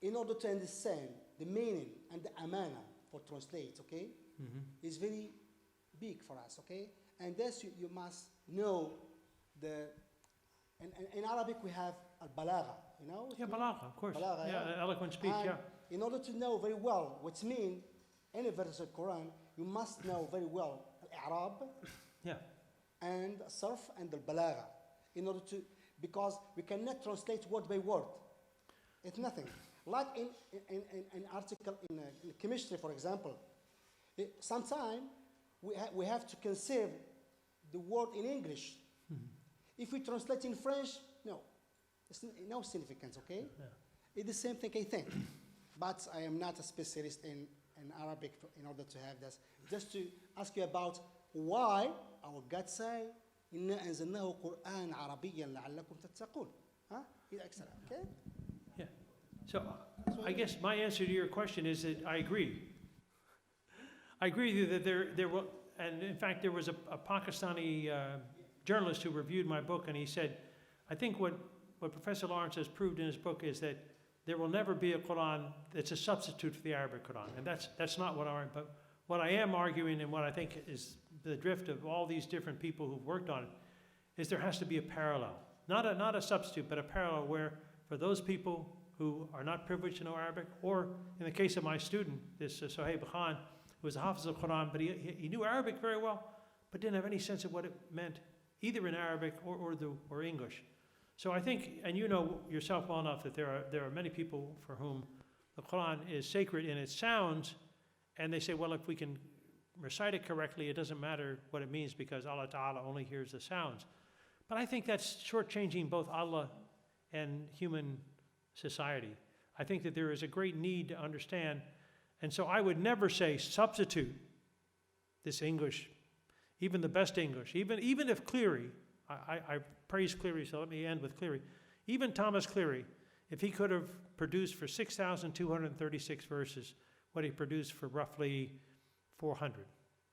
in order to understand the meaning and the amana for translate, is very big for us, And this you must know in Arabic we have al-balagha, you know? Yeah, balagha, of course. Balagha, yeah, eloquent speech, and yeah. In order to know very well what means any verse of the Quran, you must know very well al-i'rab, and sarf and al-balagha, in order to, because we cannot translate word by word. It's nothing. Like in an article in chemistry, for example, sometimes we have to conserve the word in English. If we translate in French, no, it's no significance, Yeah. It's the same thing, I think. But I am not a specialist in Arabic in order to have this. Just to ask you about why our God say, إِنَّا أَنزَلْنَاهُ قُرْآنًا عَرَبِيًّا لَعَلَّكُمْ تَتَّقُونَ. Excellent, okay? Yeah. So I guess my answer to your question is that I agree. I agree with you that there will, and in fact there was a Pakistani journalist who reviewed my book, and he said, I think what Professor Lawrence has proved in his book is that there will never be a Quran that's a substitute for the Arabic Quran, and that's not what but what I am arguing, and what I think is the drift of all these different people who've worked on it, is there has to be a parallel, not a substitute, but a parallel where for those people who are not privileged to know Arabic, or in the case of my student, this Sohaib Khan, who was a Hafiz of Quran, but he knew Arabic very well, but didn't have any sense of what it meant either in Arabic or Urdu or English. So I think, and you know yourself well enough that there are many people for whom the Quran is sacred in its sounds, and they say, well, if we can recite it correctly, it doesn't matter what it means because Allah Ta'ala only hears the sounds. But I think that's shortchanging both Allah and human society. I think that there is a great need to understand, and so I would never say substitute this English, even the best English, even if Cleary, I praise Cleary, so let me end with Cleary. Even Thomas Cleary, if he could have produced for 6,236 verses what he produced for roughly 400.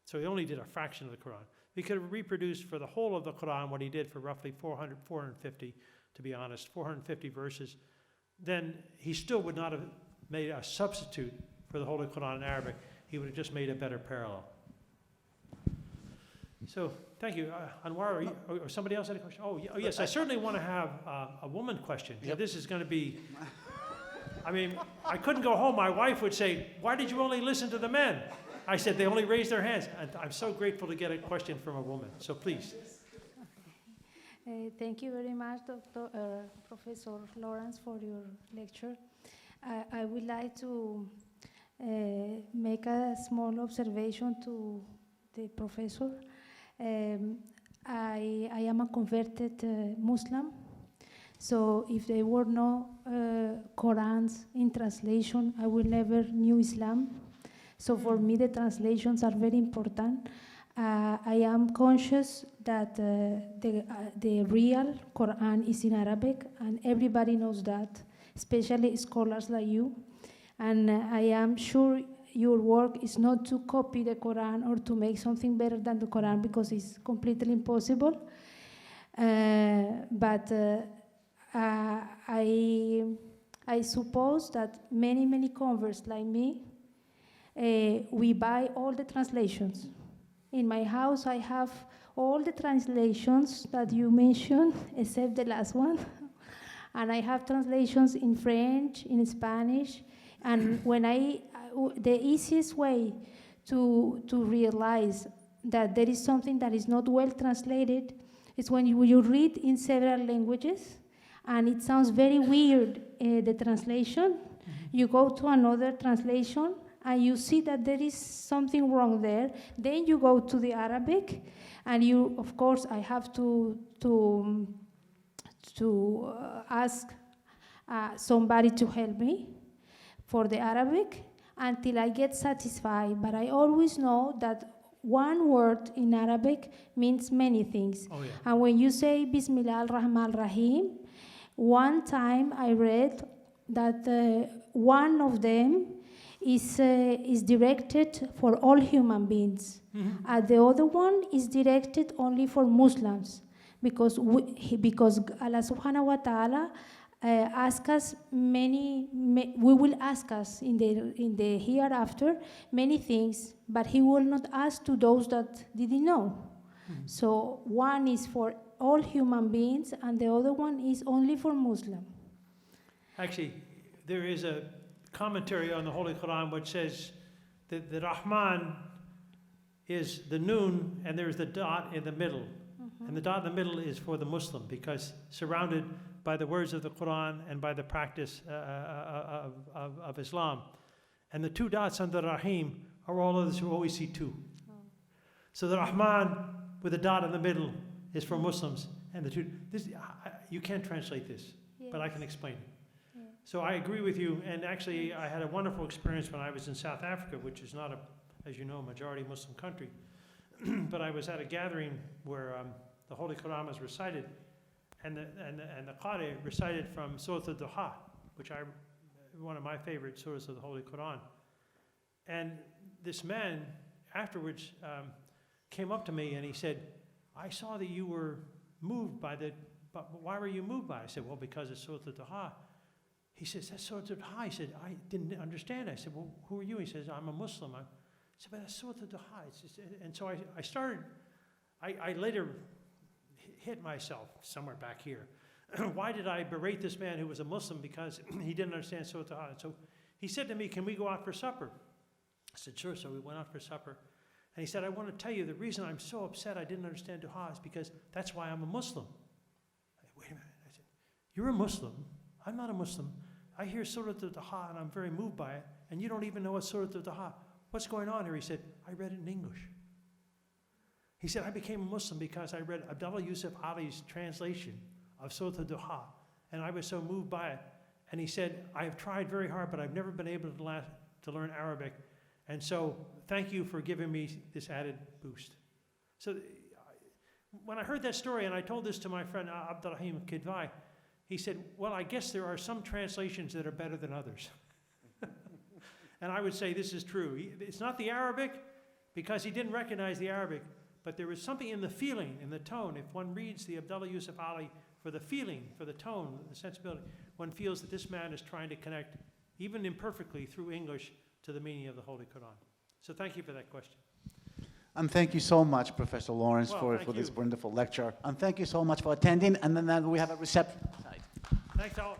So he only did a fraction of the Quran. He could have reproduced for the whole of the Quran what he did for roughly 450, to be honest, 450 verses. Then he still would not have made a substitute for the Holy Quran in Arabic. He would have just made a better parallel. So, thank you. Anwar, or somebody else had a question? Oh, yes, I certainly want to have a woman question. Yep. This is going to be, I mean, I couldn't go home. My wife would say, why did you only listen to the men? I said, they only raised their hands. And I'm so grateful to get a question from a woman. So please. Thank you very much, Professor Lawrence, for your lecture. I would like to make a small observation to the professor. I am a converted Muslim, so if there were no Qurans in translation, I will never knew Islam. So for me, the translations are very important. I am conscious that the real Quran is in Arabic, and everybody knows that, especially scholars like you. And I am sure your work is not to copy the Quran or to make something better than the Quran, because it's completely impossible. But I suppose that many converts like me, we buy all the translations. In my house, I have all the translations that you mentioned, except the last one. And I have translations in French, in Spanish. And when the easiest way to realize that there is something that is not well translated is when you read in several languages, and it sounds very weird, the translation. You go to another translation, and you see that there is something wrong there. Then you go to the Arabic, and you, of course, I have to ask somebody to help me for the Arabic until I get satisfied. But I always know that one word in Arabic means many things. Oh, yeah. And when you say Bismillah ar-Rahman ar-Rahim, one time I read that one of them is directed for all human beings. Mm-hmm. And the other one is directed only for Muslims, because Allah subhanahu wa ta'ala ask us we will ask us in the hereafter many things, but he will not ask to those that didn't know. Mm-hmm. So one is for all human beings, and the other one is only for Muslim. Actually, there is a commentary on the Holy Quran which says that the Rahman is the noon, and there's the dot in the middle. Mm-hmm. And the dot in the middle is for the Muslim, because surrounded by the words of the Quran and by the practice of Islam. And the two dots on the Rahim are all others who always see two. Oh. So the Rahman with a dot in the middle is for Muslims, and the two, you can't translate this, yes, but I can explain it. Yeah. So I agree with you, and actually I had a wonderful experience when I was in South Africa, which is not, as you know, a majority Muslim country. But I was at a gathering where the Holy Quran was recited, and the Qari recited from Surah Al-Duha, which one of my favorite surahs of the Holy Quran. And this man afterwards came up to me and he said, I saw that you were moved by but why were you moved by it? I said, well, because it's Surah Al-Duha. He says, that's Surah Al-Duha. He said, I didn't understand. I said, well, who are you? He says, I'm a Muslim. I said, but that's Surah Al-Duha. And so I later hit myself somewhere back here. Why did I berate this man who was a Muslim because he didn't understand Surah Al-Duha? And so he said to me, can we go out for supper? I said, sure. So we went out for supper. And he said, I want to tell you the reason I'm so upset I didn't understand Duha is because that's why I'm a Muslim. Wait a minute. I said, you're a Muslim? I'm not a Muslim. I hear Surah Al-Duha and I'm very moved by it, and you don't even know what Surah Al-Duha. What's going on here? He said, I read it in English. He said, I became a Muslim because I read Abdullah Yusuf Ali's translation of Surah Al-Duha, and I was so moved by it. And he said, I have tried very hard, but I've never been able to learn Arabic. And so thank you for giving me this added boost. So when I heard that story, and I told this to my friend Abdurrahim Kidvai, he said, well, I guess there are some translations that are better than others. And I would say this is true. It's not the Arabic, because he didn't recognize the Arabic, but there was something in the feeling, in the tone. If one reads the Abdullah Yusuf Ali for the feeling, for the tone, the sensibility, one feels that this man is trying to connect, even imperfectly through English, to the meaning of the Holy Quran. So thank you for that question. And thank you so much, Professor Lawrence, Well, for thank this you. wonderful lecture. And thank you so much for attending. And then we have a reception. Thanks all.